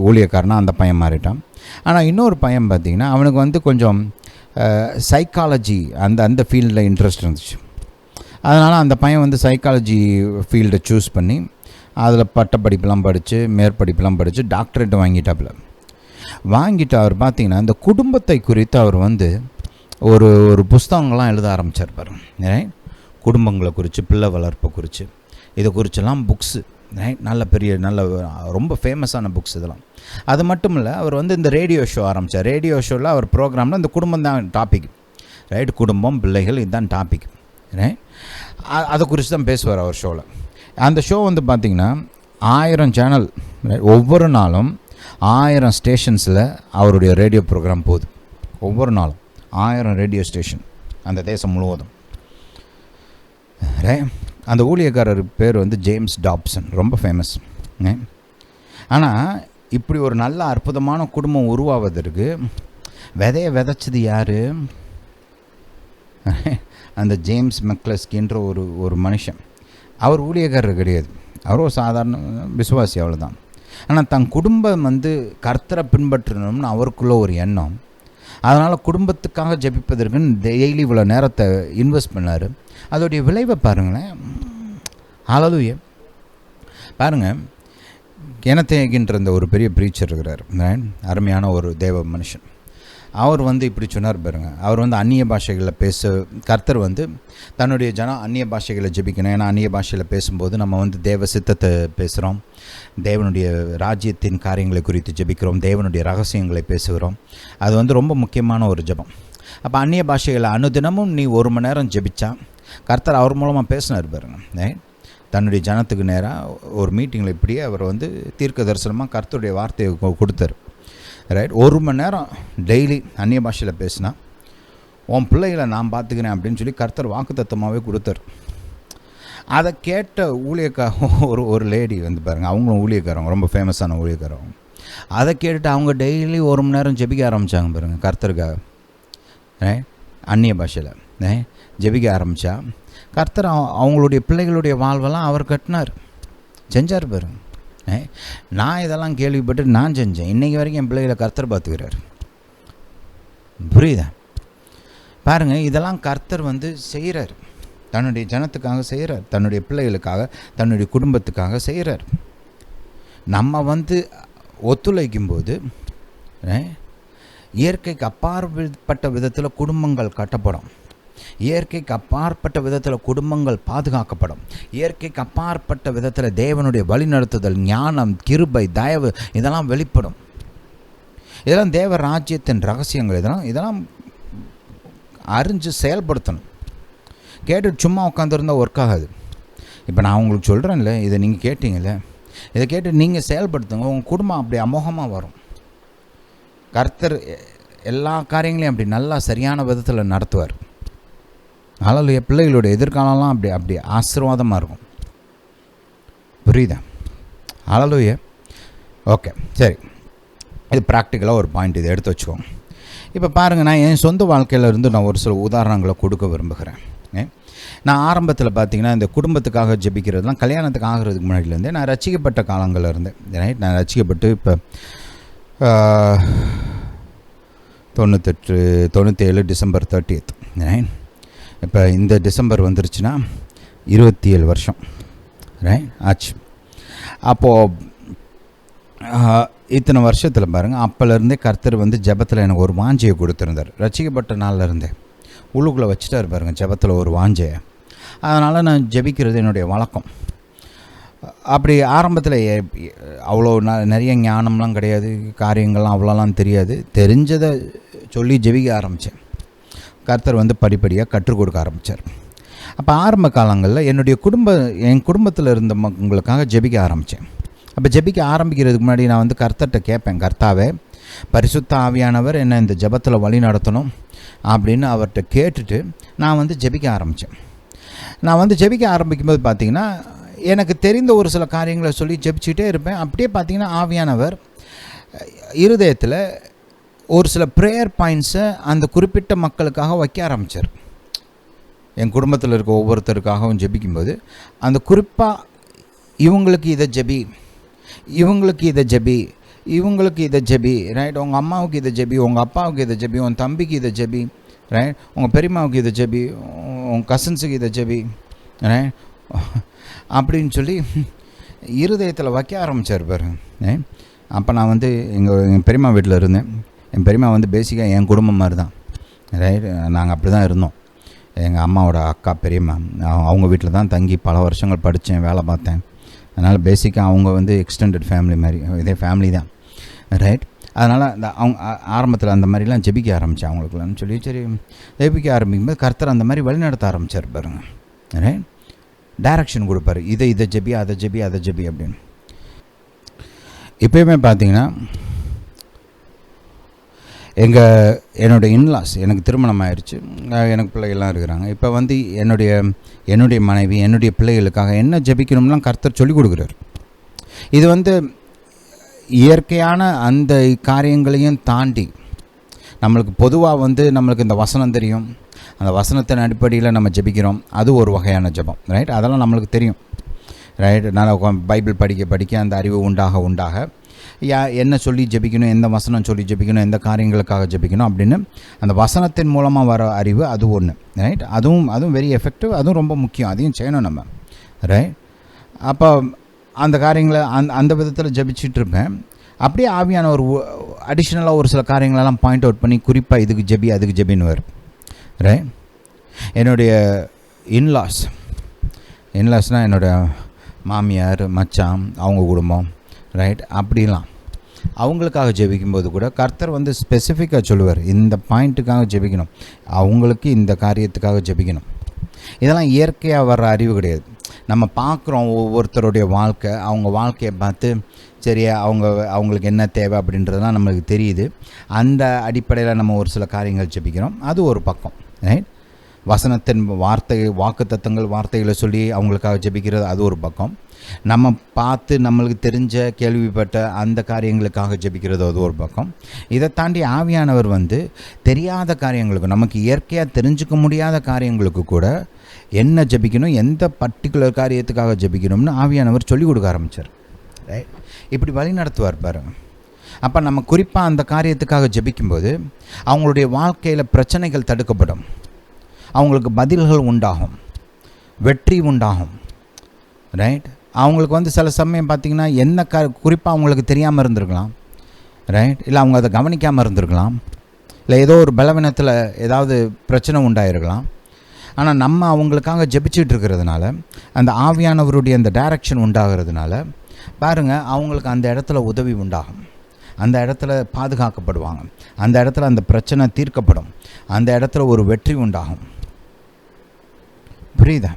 ஊழியக்காரனாக அந்த பையன் மாறிட்டான். ஆனால் இன்னொரு பையன் பார்த்திங்கன்னா அவனுக்கு வந்து கொஞ்சம் சைக்காலஜி அந்த ஃபீல்டில் இன்ட்ரெஸ்ட் இருந்துச்சு. அதனால் அந்த பையன் வந்து சைக்காலஜி ஃபீல்டை சூஸ் பண்ணி அதில் பட்டப்படிப்பெலாம் படித்து, மேற்படிப்பெலாம் படித்து டாக்டரேட் வாங்கிட்டு அவர் பார்த்திங்கன்னா இந்த குடும்பத்தை குறித்து அவர் வந்து ஒரு புஸ்தகங்கள்லாம் எழுத ஆரம்பித்தார் பாருங்க. குடும்பங்களை குறித்து, பிள்ளை வளர்ப்பை குறித்து, இதை குறிச்செல்லாம் புக்ஸு. நல்ல ரொம்ப ஃபேமஸான புக்ஸ் இதெல்லாம். அது மட்டும் இல்லை, அவர் வந்து இந்த ரேடியோ ஷோ ஆரம்பித்தார். ரேடியோ ஷோவில் அவர் ப்ரோக்ராமில் இந்த குடும்பம் தான் டாபிக். ரைட், குடும்பம், பிள்ளைகள், இதுதான் டாபிக். ரைட், அதை குறித்து தான் பேசுவார் அவர் ஷோவில். அந்த ஷோ வந்து பார்த்திங்கன்னா 1000 சேனல், ஒவ்வொரு நாளும் 1000 ஸ்டேஷன்ஸில் அவருடைய ரேடியோ ப்ரோக்ராம் போகுது. ஒவ்வொரு நாளும் 1000 ரேடியோ ஸ்டேஷன் அந்த தேசம் முழுவதும். அந்த ஊழியக்காரர் பேர் வந்து ஜேம்ஸ் டாப்சன், ரொம்ப ஃபேமஸ். ஆனால் இப்படி ஒரு நல்ல அற்புதமான குடும்பம் உருவாவதற்கு விதையை விதைச்சது யார்? அந்த ஜேம்ஸ் மெக்லஸ்கின்ற ஒரு மனுஷன். அவர் ஊழியக்காரர் கிடையாது, அவர் ஒரு சாதாரண விசுவாசி, அவ்வளோதான். ஆனால் தன் குடும்பம் வந்து கர்த்தரை பின்பற்றணும்னு அவருக்குள்ள ஒரு எண்ணம். அதனால் குடும்பத்துக்காக ஜெபிப்பதற்குன்னு டெய்லி இவ்வளோ நேரத்தை இன்வெஸ்ட் பண்ணார். அதோடைய விளைவை பாருங்களேன். ஹல்லேலூயா. பாருங்கள், கெனத்தேகின்ற இந்த ஒரு பெரிய ப்ரீச்சர் இருக்கிறார், அருமையான ஒரு தேவ மனுஷன். அவர் வந்து இப்படி சொன்னார் பாருங்க. அவர் வந்து அந்நிய பாஷைகளில் கர்த்தர் வந்து தன்னுடைய ஜனம் அந்நிய பாஷைகளை ஜெபிக்கணும். ஏன்னா அந்நிய பாஷையில் பேசும்போது நம்ம வந்து தேவ சித்தத்தை பேசுகிறோம், தேவனுடைய ராஜ்யத்தின் காரியங்களை குறித்து ஜெபிக்கிறோம், தேவனுடைய ரகசியங்களை பேசுகிறோம். அது வந்து ரொம்ப முக்கியமான ஒரு ஜெபம். அப்போ அந்நிய பாஷைகளை அனுதினமும் நீ 1 மணி நேரம் ஜெபிச்சா கர்த்தர் அவர் மூலமாக பேசினார் பாருங்க. தன்னுடைய ஜனத்துக்கு நேராக ஒரு மீட்டிங்கில் இப்படியே அவர் வந்து தீர்க்க தரிசனமாக கர்த்தருடைய வார்த்தையை கொடுத்தார். ரைட், 1 மணி நேரம் டெய்லி அந்நிய பாஷையில் பேசினா உன் பிள்ளைகளை நான் பார்த்துக்கிறேன் அப்படின்னு சொல்லி கர்த்தர் வாக்குத்தத்தமாகவே கொடுத்தார். அதை கேட்ட ஒரு லேடி வந்து பாருங்கள், அவங்களும் ஊழியக்காரங்க, ரொம்ப ஃபேமஸான ஊழியக்காரங்க. அதை கேட்டுட்டு அவங்க டெய்லி 1 மணி நேரம் ஜெபிக்க ஆரம்பித்தாங்க பாருங்கள் கர்த்தருக்காக. அந்நிய பாஷையில் ஜெபிக்க ஆரம்பித்தா கர்த்தர் அவங்களுடைய பிள்ளைகளுடைய வாழ்வெல்லாம் அவர் கட்டினார், செஞ்சார் பாருங்க. நான் இதெல்லாம் கேள்விப்பட்டு நான் செஞ்சேன். இன்றைக்கி வரைக்கும் என் பிள்ளைகளை கர்த்தர் பார்த்துக்கிறார். புரியுதா? பாருங்கள், இதெல்லாம் கர்த்தர் வந்து செய்கிறார், தன்னுடைய ஜனத்துக்காக செய்கிறார், தன்னுடைய பிள்ளைகளுக்காக, தன்னுடைய குடும்பத்துக்காக செய்கிறார். நம்ம வந்து ஒத்துழைக்கும்போது இயற்கைக்கு அப்பாற்பட்ட விதத்தில் குடும்பங்கள் கட்டப்படும், இயற்கைக்கு அப்பாற்பட்ட விதத்தில் குடும்பங்கள் பாதுகாக்கப்படும், இயற்கைக்கு அப்பாற்பட்ட விதத்தில் தேவனுடைய வழிநடத்துதல், ஞானம், கிருபை, தயவு இதெல்லாம் வெளிப்படும். இதெல்லாம் தேவ ராஜ்யத்தின் ரகசியங்கள். இதெல்லாம் அறிஞ்சு செயல்படுத்தணும். கேட்டுட்டு சும்மா உட்காந்துருந்தால் ஒர்க் ஆகாது. இப்போ நான் உங்களுக்கு சொல்கிறேன்ல, இதை நீங்கள் கேட்டீங்கல்ல, இதை கேட்டு நீங்கள் செயல்படுத்துங்க, உங்கள் குடும்பம் அப்படி அமோகமாக வரும். கர்த்தர் எல்லா காரியங்களையும் அப்படி நல்லா சரியான விதத்தில் நடத்துவார். ஹல்லேலூயா. பிள்ளைகளுடைய எதிர்காலம்லாம் அப்படி ஆசீர்வாதமாக இருக்கும். புரியுதா? ஹல்லேலூயா. ஓகே, சரி, இது ப்ராக்டிக்கலாக ஒரு பாயிண்ட், இதை எடுத்து வச்சுக்கோங்க. இப்போ பாருங்கள், நான் என் சொந்த வாழ்க்கையில் இருந்து நான் ஒரு சில உதாரணங்களை கொடுக்க விரும்புகிறேன். நான் ஆரம்பத்தில் பார்த்தீங்கன்னா இந்த குடும்பத்துக்காக ஜெபிக்கிறதுலாம் கல்யாணத்துக்கு ஆகிறதுக்கு முன்னாடிலேருந்தே நான் ரசிக்கப்பட்ட காலங்களில் இருந்தேன். நான் ரசிக்கப்பட்டு இப்போ 97 டிசம்பர் 30th, இப்போ இந்த டிசம்பர் வந்துருச்சுன்னா 27 வருஷம் ஆச்சு. அப்போது இத்தனை வருஷத்தில் பாருங்கள், அப்போலேருந்தே கர்த்தர் வந்து ஜெபத்தில் எனக்கு ஒரு வாஞ்சையை கொடுத்துருந்தார். ரசிக்கப்பட்ட நாளில் இருந்தே உள்ளுக்குள்ளே வச்சுட்டார் பாருங்கள் ஜெபத்தில் ஒரு வாஞ்சையை. அதனால் நான் ஜெபிக்கிறது என்னுடைய வழக்கம். அப்படி ஆரம்பத்தில் அவ்வளோ நிறைய ஞானம்லாம் கிடையாது, காரியங்கள்லாம் அவ்வளோலாம் தெரியாது. தெரிஞ்சதை சொல்லி ஜெபிக்க ஆரம்பித்தேன். கர்த்தர் வந்து படிப்படியாக கற்றுக் கொடுக்க ஆரம்பித்தார். அப்போ ஆரம்ப காலங்களில் என் குடும்பத்தில் இருந்தவங்களுக்காக ஜெபிக்க ஆரம்பித்தேன். அப்போ ஜெபிக்க ஆரம்பிக்கிறதுக்கு முன்னாடி நான் வந்து கர்த்தர்கிட்ட கேட்பேன், கர்த்தாவே பரிசுத்த ஆவியானவர் என்னை இந்த ஜெபத்தில் வழி நடத்தணும் அப்படின்னு அவர்கிட்ட கேட்டுட்டு நான் வந்து ஜெபிக்க ஆரம்பித்தேன். நான் வந்து ஜெபிக்க ஆரம்பிக்கும்போது பார்த்திங்கன்னா எனக்கு தெரிந்த ஒரு சில காரியங்களை சொல்லி ஜெபிச்சுக்கிட்டே இருப்பேன். அப்படியே பார்த்திங்கன்னா ஆவியானவர் இருதயத்தில் ஒரு சில ப்ரேயர் பாயிண்ட்ஸை அந்த குறிப்பிட்ட மக்களுக்காக வைக்க ஆரம்பித்தார். என் குடும்பத்தில் இருக்க ஒவ்வொருத்தருக்காகவும் ஜெபிக்கும்போது அந்த குறிப்பாக இவங்களுக்கு இதை ஜெபி, இவங்களுக்கு இதை ஜெபி, இவங்களுக்கு இதை ஜெபி, ரைட், உங்கள் அம்மாவுக்கு இதை ஜெபி, உங்கள் அப்பாவுக்கு இதை ஜெபி, உன் தம்பிக்கு இதை ஜெபி, ரைட், உங்கள் பெரியம்மாவுக்கு இதை ஜெபி, உங்கள் கசின்ஸுக்கு இதை ஜெபி, ரைட் அப்படின்னு சொல்லி இருதயத்தில் வைக்க ஆரம்பித்தார் பாருங்க. அப்போ நான் வந்து எங்கள் பெரியம்மா வீட்டில் இருந்தேன். என் பெரியம்மா வந்து பேசிக்காக என் குடும்பம் மாதிரி தான், ரைட், நாங்கள் அப்படி தான் இருந்தோம். எங்கள் அம்மாவோட அக்கா பெரியம்மா அவங்க வீட்டில் தான் தங்கி பல வருஷங்கள் படித்தேன், வேலை பார்த்தேன். அதனால் பேசிக்காக அவங்க வந்து எக்ஸ்டெண்டட் ஃபேமிலி மாதிரி, இதே ஃபேமிலி தான், ரைட். அதனால் அவங்க ஆரம்பத்தில் அந்த மாதிரிலாம் ஜெபிக்க ஆரம்பித்தேன் அவங்களுக்குலான்னு சொல்லி. சரி, ஜெபிக்க ஆரம்பிக்கும்போது கர்த்தர் அந்த மாதிரி வழிநடத்த ஆரம்பித்தார் பாருங்க, ரைட். டைரக்ஷன் கொடுப்பார், இதை ஜெபி, அதை ஜெபி, அதை ஜெபி அப்படின்னு. இப்போயுமே பார்த்தீங்கன்னா என்னுடைய இன்லாஸ், எனக்கு திருமணம் ஆயிடுச்சு, எனக்கு பிள்ளைகள்லாம் இருக்கிறாங்க. இப்போ வந்து என்னுடைய மனைவி, என்னுடைய பிள்ளைகளுக்காக என்ன ஜெபிக்கணும்லாம் கர்த்தர் சொல்லிக் கொடுக்குறாரு. இது வந்து இயற்கையான அந்த காரியங்களையும் தாண்டி நம்மளுக்கு பொதுவாக வந்து நம்மளுக்கு இந்த வசனம் தெரியும், அந்த வசனத்தின் அடிப்படையில் நம்ம ஜெபிக்கிறோம், அது ஒரு வகையான ஜெபம், ரைட்? அதெல்லாம் நம்மளுக்கு தெரியும், ரைட்? நான் பைபிள் படிக்க அந்த அறிவு உண்டாக என்ன சொல்லி ஜெபிக்கணும், எந்த வசனம் சொல்லி ஜெபிக்கணும், எந்த காரியங்களுக்காக ஜெபிக்கணும் அப்படின்னு அந்த வசனத்தின் மூலமாக வர அறிவு, அது ஒன்று, ரைட்? அதுவும் வெரி எஃபெக்டிவ், அதுவும் ரொம்ப முக்கியம், அதையும் செய்யணும் நம்ம, ரைட்? அப்போ அந்த காரியங்களை அந்த விதத்தில் ஜெபிச்சுட்டு இருப்பேன். அப்படியே ஆவியான ஒரு அடிஷ்னலாக ஒரு சில காரியங்களெல்லாம் பாயிண்ட் அவுட் பண்ணி குறிப்பாக இதுக்கு ஜெபி அதுக்கு ஜெபின்னு வரும், ரைட்? என்னுடைய இன்லாஸ்னால் என்னோடய மாமியார், மச்சான், அவங்க குடும்பம், ரைட்? அப்படிலாம் அவங்களுக்காக ஜெபிக்கும்போது கூட கர்த்தர் வந்து ஸ்பெசிஃபிக்காக சொல்லுவார், இந்த பாயிண்ட்டுக்காக ஜெபிக்கணும், அவங்களுக்கு இந்த காரியத்துக்காக ஜெபிக்கணும். இதெல்லாம் இயற்கையாக வர்ற அறிவு கிடையாது. நம்ம பார்க்குறோம் ஒவ்வொருத்தருடைய வாழ்க்கை, அவங்க வாழ்க்கையை பார்த்து சரியா அவங்களுக்கு என்ன தேவை அப்படின்றதுலாம் நம்மளுக்கு தெரியுது. அந்த அடிப்படையில் நம்ம ஒரு சில காரியங்கள் ஜெபிக்கிறோம், அது ஒரு பக்கம், ரைட்? வசனத்தின் வாக்குத்தத்தங்கள் வார்த்தைகளை சொல்லி அவங்களுக்காக ஜெபிக்கிறது, அது ஒரு பக்கம். நம்ம பார்த்து நம்மளுக்கு தெரிஞ்ச கேள்விப்பட்ட அந்த காரியங்களுக்காக ஜெபிக்கிறது, அது ஒரு பக்கம். இதை தாண்டி ஆவியானவர் வந்து தெரியாத காரியங்களுக்கு, நமக்கு இயற்கையாக தெரிஞ்சுக்க முடியாத காரியங்களுக்கு கூட என்ன ஜெபிக்கணும், எந்த பர்டிகுலர் காரியத்துக்காக ஜெபிக்கணும்னு ஆவியானவர் சொல்லிக் கொடுக்க ஆரம்பித்தார், ரைட்? இப்படி வழி நடத்துவார் பாருங்க. அப்போ நம்ம குறிப்பாக அந்த காரியத்துக்காக ஜெபிக்கும்போது அவங்களுடைய வாழ்க்கையில் பிரச்சனைகள் தடுக்கப்படும், அவங்களுக்கு பதில்கள் உண்டாகும், வெற்றி உண்டாகும், ரைட்? அவங்களுக்கு வந்து சில சமயம் பார்த்திங்கன்னா என்ன குறிப்பாக அவங்களுக்கு தெரியாமல் இருந்திருக்கலாம், ரைட்? இல்லை அவங்க அதை கவனிக்காமல் இருந்திருக்கலாம், இல்லை ஏதோ ஒரு பலவீனத்தில் ஏதாவது பிரச்சனை உண்டாயிருக்கலாம். ஆனால் நம்ம அவங்களுக்காக ஜெபிச்சுட்டு இருக்கிறதுனால, அந்த ஆவியானவருடைய அந்த டைரக்ஷன் உண்டாகிறதுனால பாருங்கள், அவங்களுக்கு அந்த இடத்துல உதவி உண்டாகும், அந்த இடத்துல பாதுகாக்கப்படுவாங்க, அந்த இடத்துல அந்த பிரச்சனை தீர்க்கப்படும், அந்த இடத்துல ஒரு வெற்றி உண்டாகும். புரியுதா?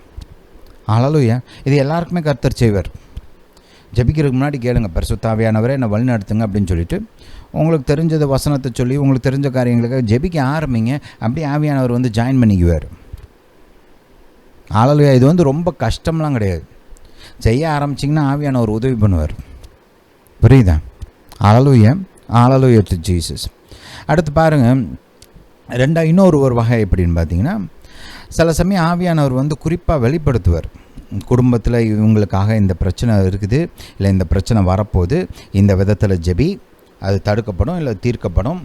ஹல்லேலூயா. இது எல்லாருக்குமே கர்த்தர் செய்வார். ஜெபிக்கிறதுக்கு முன்னாடி கேளுங்க, பரிசுத்த ஆவியானவரே என்னை வழி நடத்துங்க அப்படின்னு சொல்லிட்டு உங்களுக்கு தெரிஞ்சது வசனத்தை சொல்லி உங்களுக்கு தெரிஞ்ச காரியங்களுக்காக ஜெபிக்க ஆரம்பிங்க. அப்படியே ஆவியானவர் வந்து ஜாயின் பண்ணிக்குவார். ஹல்லேலூயா. இது வந்து ரொம்ப கஷ்டம்லாம் கிடையாது. செய்ய ஆரம்பிச்சிங்கன்னா ஆவியானவர் உதவி பண்ணுவார். புரியுதா? Hallelujah, hallelujah to Jesus. அடுத்து பாருங்கள், இன்னொரு வகை எப்படின்னு பார்த்தீங்கன்னா, சில சமயம் ஆவியானவர் வந்து குறிப்பாக வெளிப்படுத்துவார். குடும்பத்தில் இவங்களுக்காக இந்த பிரச்சனை இருக்குது, இல்லை இந்த பிரச்சனை வரப்போகுது, இந்த விதத்தில் ஜெபி, அது தடுக்கப்படும் இல்லை தீர்க்கப்படும்,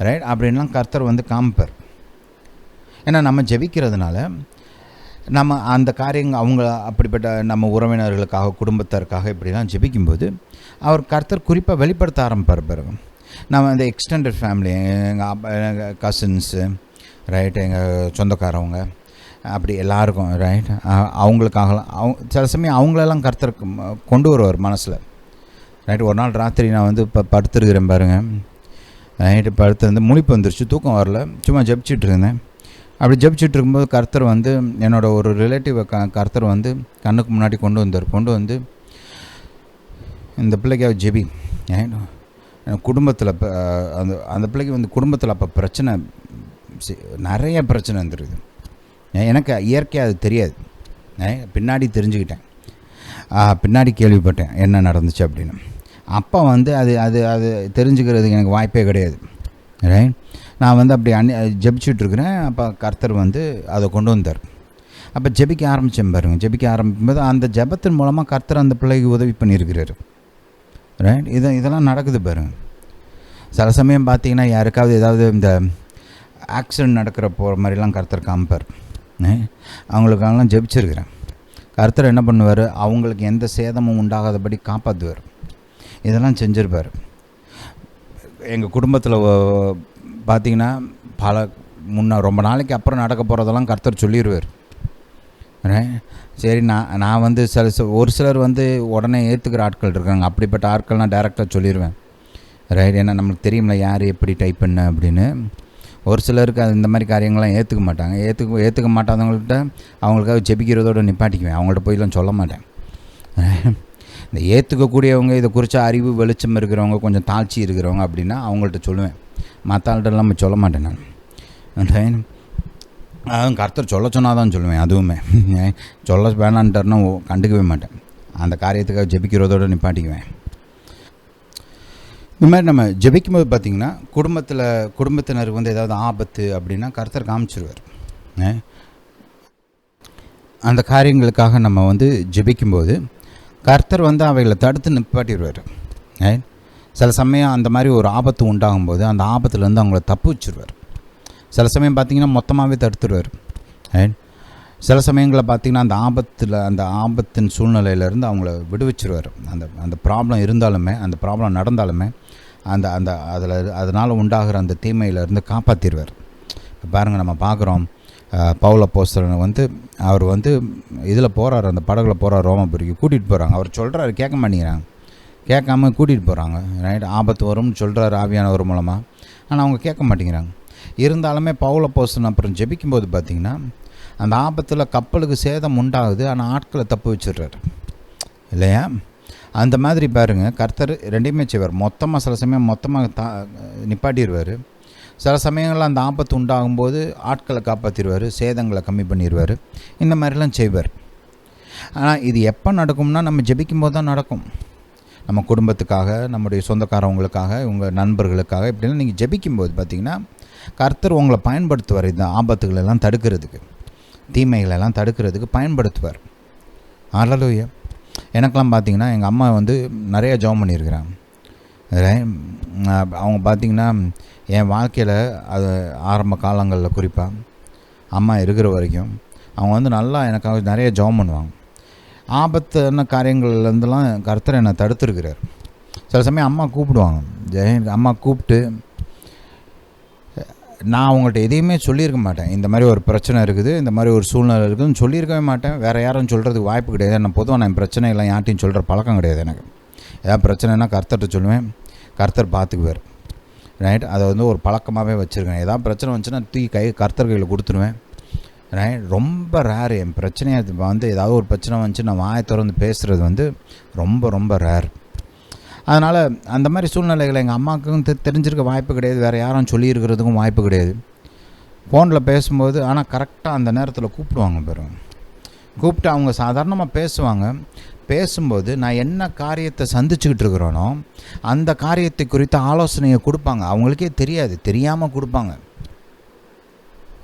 ரைட்? அப்படின்லாம் கர்த்தர் வந்து காமிப்பார். ஏன்னா நம்ம ஜெபிக்கிறதுனால நம்ம அந்த காரியங்கள் அவங்க அப்படிப்பட்ட நம்ம உறவினர்களுக்காக குடும்பத்திற்காக இப்படிலாம் ஜெபிக்கும்போது அவர் கர்த்தர் குறிப்பாக வெளிப்படுத்த ஆரம்பிப்பார். பிறகு நம்ம இந்த எக்ஸ்டெண்டட் ஃபேமிலி, எங்கள் கசின்ஸு, ரைட், எங்கள் சொந்தக்காரவங்க, அப்படி எல்லாருக்கும், ரைட், அவங்களுக்காகலாம் சில சமயம் அவங்களெல்லாம் கர்த்தர் கொண்டு வருவார் மனசில், ரைட்? ஒரு நாள் ராத்திரி நான் வந்து இப்போ படுத்துருக்கிறேன் பாருங்கள், ரைட்டு, படுத்துருந்து முழிப்பு வந்துருச்சு, தூக்கம் வரல, சும்மா ஜெபிச்சுட்டு இருந்தேன். அப்படி ஜெபிச்சுட்டு இருக்கும்போது கர்த்தர் வந்து என்னோடய ஒரு ரிலேட்டிவை கர்த்தர் வந்து கண்ணுக்கு முன்னாடி கொண்டு வந்து இந்த பிள்ளைக்காக ஜெபி, குடும்பத்தில் அந்த பிள்ளைக்கு வந்து குடும்பத்தில் அப்போ பிரச்சனை, நிறைய பிரச்சனை வந்துருக்குது. எனக்கு இயற்கையாக அது தெரியாது, பின்னாடி தெரிஞ்சுக்கிட்டேன், பின்னாடி கேள்விப்பட்டேன் என்ன நடந்துச்சு அப்படின்னு. அப்போ வந்து அது அது அது தெரிஞ்சுக்கிறதுக்கு எனக்கு வாய்ப்பே கிடையாது, ரைட்? நான் வந்து அப்படி ஜெபிச்சுட்ருக்கிறேன். அப்போ கர்த்தர் வந்து அதை கொண்டு வந்தார். அப்போ ஜெபிக்க ஆரம்பித்தேன் பாருங்கள். ஜெபிக்க ஆரம்பிக்கும்போது அந்த ஜெபத்தின் மூலமாக கர்த்தர் அந்த பிள்ளைக்கு உதவி பண்ணியிருக்கிறாரு, ரைட்? இதெல்லாம் நடக்குது பாருங்கள். சில சமயம் பார்த்தீங்கன்னா யாருக்காவது ஏதாவது இந்த ஆக்சிடெண்ட் நடக்கிற போகிற மாதிரிலாம் கர்த்தர் காமிப்பார். அவங்களுக்கெல்லாம் ஜெபிச்சிருக்கிறேன். கர்த்தர் என்ன பண்ணுவார், அவங்களுக்கு எந்த சேதமும் உண்டாகாதபடி காப்பாற்றுவார். இதெல்லாம் செஞ்சுருப்பார். எங்கள் குடும்பத்தில் பார்த்திங்கன்னா ரொம்ப நாளைக்கு அப்புறம் நடக்க போகிறதெல்லாம் கர்த்தர் சொல்லிடுவார். சரி, நான் வந்து ஒரு சிலர் வந்து உடனே ஏற்றுக்கிற ஆட்கள் இருக்காங்க. அப்படிப்பட்ட ஆட்கள்லாம் டைரெக்டாக சொல்லிடுவேன், ரைட்? ஏன்னா நம்மளுக்கு தெரியும்ல யார் எப்படி டைப் பண்ண அப்படின்னு. ஒரு சிலருக்கு அது இந்த மாதிரி காரியங்கள்லாம் ஏற்றுக்க மாட்டாங்க. ஏற்றுக்க மாட்டாதவங்கள்ட்ட அவங்களுக்காக ஜெபிக்கிறதோடு நிப்பாட்டிக்குவேன். அவங்கள்ட்ட போயெல்லாம் சொல்ல மாட்டேன். இந்த ஏற்றுக்கக்கூடியவங்க, இதை குறித்த அறிவு வெளிச்சம் இருக்கிறவங்க, கொஞ்சம் தாழ்ச்சி இருக்கிறவங்க அப்படின்னா அவங்கள்ட்ட சொல்லுவேன், மற்ற ஆள்கிட்டலாம் நம்ம சொல்ல மாட்டேன் நான். அதுவும் கர்த்தர் சொல்ல சொன்னால் தான் சொல்லுவேன். அதுவுமே சொல்ல வேணான்ட்டாருன்னா கண்டுக்கவே மாட்டேன். அந்த காரியத்துக்காக ஜெபிக்கிறதோடு நிப்பாட்டிக்குவேன். இந்த மாதிரி நம்ம ஜெபிக்கும்போது பார்த்திங்கன்னா குடும்பத்தினருக்கு வந்து ஏதாவது ஆபத்து அப்படின்னா கர்த்தர் காமிச்சிருவார். அந்த காரியங்களுக்காக நம்ம வந்து ஜெபிக்கும்போது கர்த்தர் வந்து அவைகளை தடுத்து நிப்பாட்டிடுவார். சில சமயம் அந்த மாதிரி ஒரு ஆபத்து உண்டாகும்போது அந்த ஆபத்துலேருந்து அவங்கள தப்பு வச்சுருவார். சில சமயம் பார்த்திங்கன்னா மொத்தமாகவே தடுத்துடுவார். சில சமயங்களில் பார்த்திங்கன்னா அந்த ஆபத்தின் சூழ்நிலையிலேருந்து அவங்கள விடுவிச்சிருவார். அந்த ப்ராப்ளம் இருந்தாலுமே, அந்த ப்ராப்ளம் நடந்தாலுமே அதனால் உண்டாகிற அந்த தீமையிலேருந்து காப்பாற்றிடுவார். இப்போ பாருங்கள், நம்ம பார்க்குறோம் பவுல் அப்போஸ்தலன் வந்து அவர் வந்து இதில் போகிறார், அந்த படகுல போகிறார், ரோமாபுரிக்கு கூட்டிகிட்டு போகிறாங்க. அவர் சொல்கிறாரு, கேட்க மாட்டேங்கிறாங்க. கேட்காம கூட்டிகிட்டு போகிறாங்க. ரைட், ஆபத்து வரும்னு சொல்கிறார் ஆவியானவர் மூலமாக. ஆனால் அவங்க கேட்க மாட்டேங்கிறாங்க. இருந்தாலுமே பவுல் அப்போஸ்தலன் அப்புறம் ஜெபிக்கும்போது பார்த்திங்கன்னா அந்த ஆபத்தில் கப்பலுக்கு சேதம் உண்டாகுது, ஆனால் ஆட்களை தப்பு வச்சிடுறாரு இல்லையா? அந்த மாதிரி பாருங்கள், கர்த்தர் ரெண்டையுமே செய்வார். சில சமயம் மொத்தமாக நிப்பாட்டிடுவார். சில சமயங்களில் அந்த ஆபத்து உண்டாகும்போது ஆட்களை காப்பாற்றிடுவார், சேதங்களை கம்மி பண்ணிடுவார். இந்த மாதிரிலாம் செய்வார். ஆனால் இது எப்போ நடக்கும்னா நம்ம ஜெபிக்கும்போது தான் நடக்கும். நம்ம குடும்பத்துக்காக, நம்முடைய சொந்தக்காரவங்களுக்காக, உங்கள் நண்பர்களுக்காக இப்படிலாம் நீங்கள் ஜெபிக்கும்போது பார்த்திங்கன்னா கர்த்தர் உங்களை பயன்படுத்துவார். இந்த ஆபத்துகளெல்லாம் தடுக்கிறதுக்கு, தீமைகளெல்லாம் தடுக்கிறதுக்கு பயன்படுத்துவார். அல்லேலூயா. எனக்கெல்லாம் பார்த்திங்கன்னா எங்கள் அம்மா வந்து நிறைய ஜெபம் பண்ணியிருக்கிறாங்க. அவங்க பார்த்திங்கன்னா என் வாழ்க்கையில் அது ஆரம்ப காலங்களில் குறிப்பாக அம்மா இருக்கிற வரைக்கும் அவங்க வந்து நல்லா எனக்காக நிறைய ஜெபம் பண்ணுவாங்க. ஆபத்தான காரியங்கள்லேருந்துலாம் கர்த்தர் என்னை தடுத்துருக்கிறார். சில சமயம் அம்மா கூப்பிடுவாங்க. அம்மா கூப்பிட்டு நான் அவங்கள்ட்ட எதையுமே சொல்லியிருக்க மாட்டேன். இந்த மாதிரி ஒரு பிரச்சனை இருக்குது, இந்த மாதிரி ஒரு சூழ்நிலை இருக்குதுன்னு சொல்லியிருக்கவே மாட்டேன். வேறு யாரும் சொல்கிறதுக்கு வாய்ப்பு கிடையாது. நான் பொதுவாக நான் பிரச்சனை எல்லாம் யார்ட்டையும் சொல்கிற பழக்கம் கிடையாது எனக்கு. ஏதாவது பிரச்சனைனா கர்த்தர்கிட்ட சொல்லுவேன், கர்த்தர் பார்த்துக்குவார். ரைட், அதை வந்து ஒரு பழக்கமாகவே வச்சுருக்கேன். ஏதாவது பிரச்சனை வந்துச்சுன்னா தூக்கி கர்த்தர் கையில் கொடுத்துருவேன். ரைட், ரொம்ப ரேர். என் பிரச்சனையை வந்து ஏதாவது ஒரு பிரச்சனை வந்துச்சு நான் வாயை திறந்து பேசுகிறது வந்து ரொம்ப ரொம்ப ரேர். அதனால் அந்த மாதிரி சூழ்நிலைகளை எங்கள் அம்மாவுக்கும் தெரிஞ்சிருக்க வாய்ப்பு கிடையாது. வேறு யாரும் சொல்லியிருக்கிறதுக்கும் வாய்ப்பு கிடையாது. ஃபோனில் பேசும்போது ஆனால் கரெக்டாக அந்த நேரத்தில் கூப்பிடுவாங்க. பாருங்க, கூப்பிட்டு அவங்க சாதாரணமாக பேசுவாங்க. பேசும்போது நான் என்ன காரியத்தை சந்திச்சுக்கிட்டு இருக்கிறேனோ அந்த காரியத்தை குறித்த ஆலோசனையை கொடுப்பாங்க. அவங்களுக்கே தெரியாது, தெரியாமல் கொடுப்பாங்க.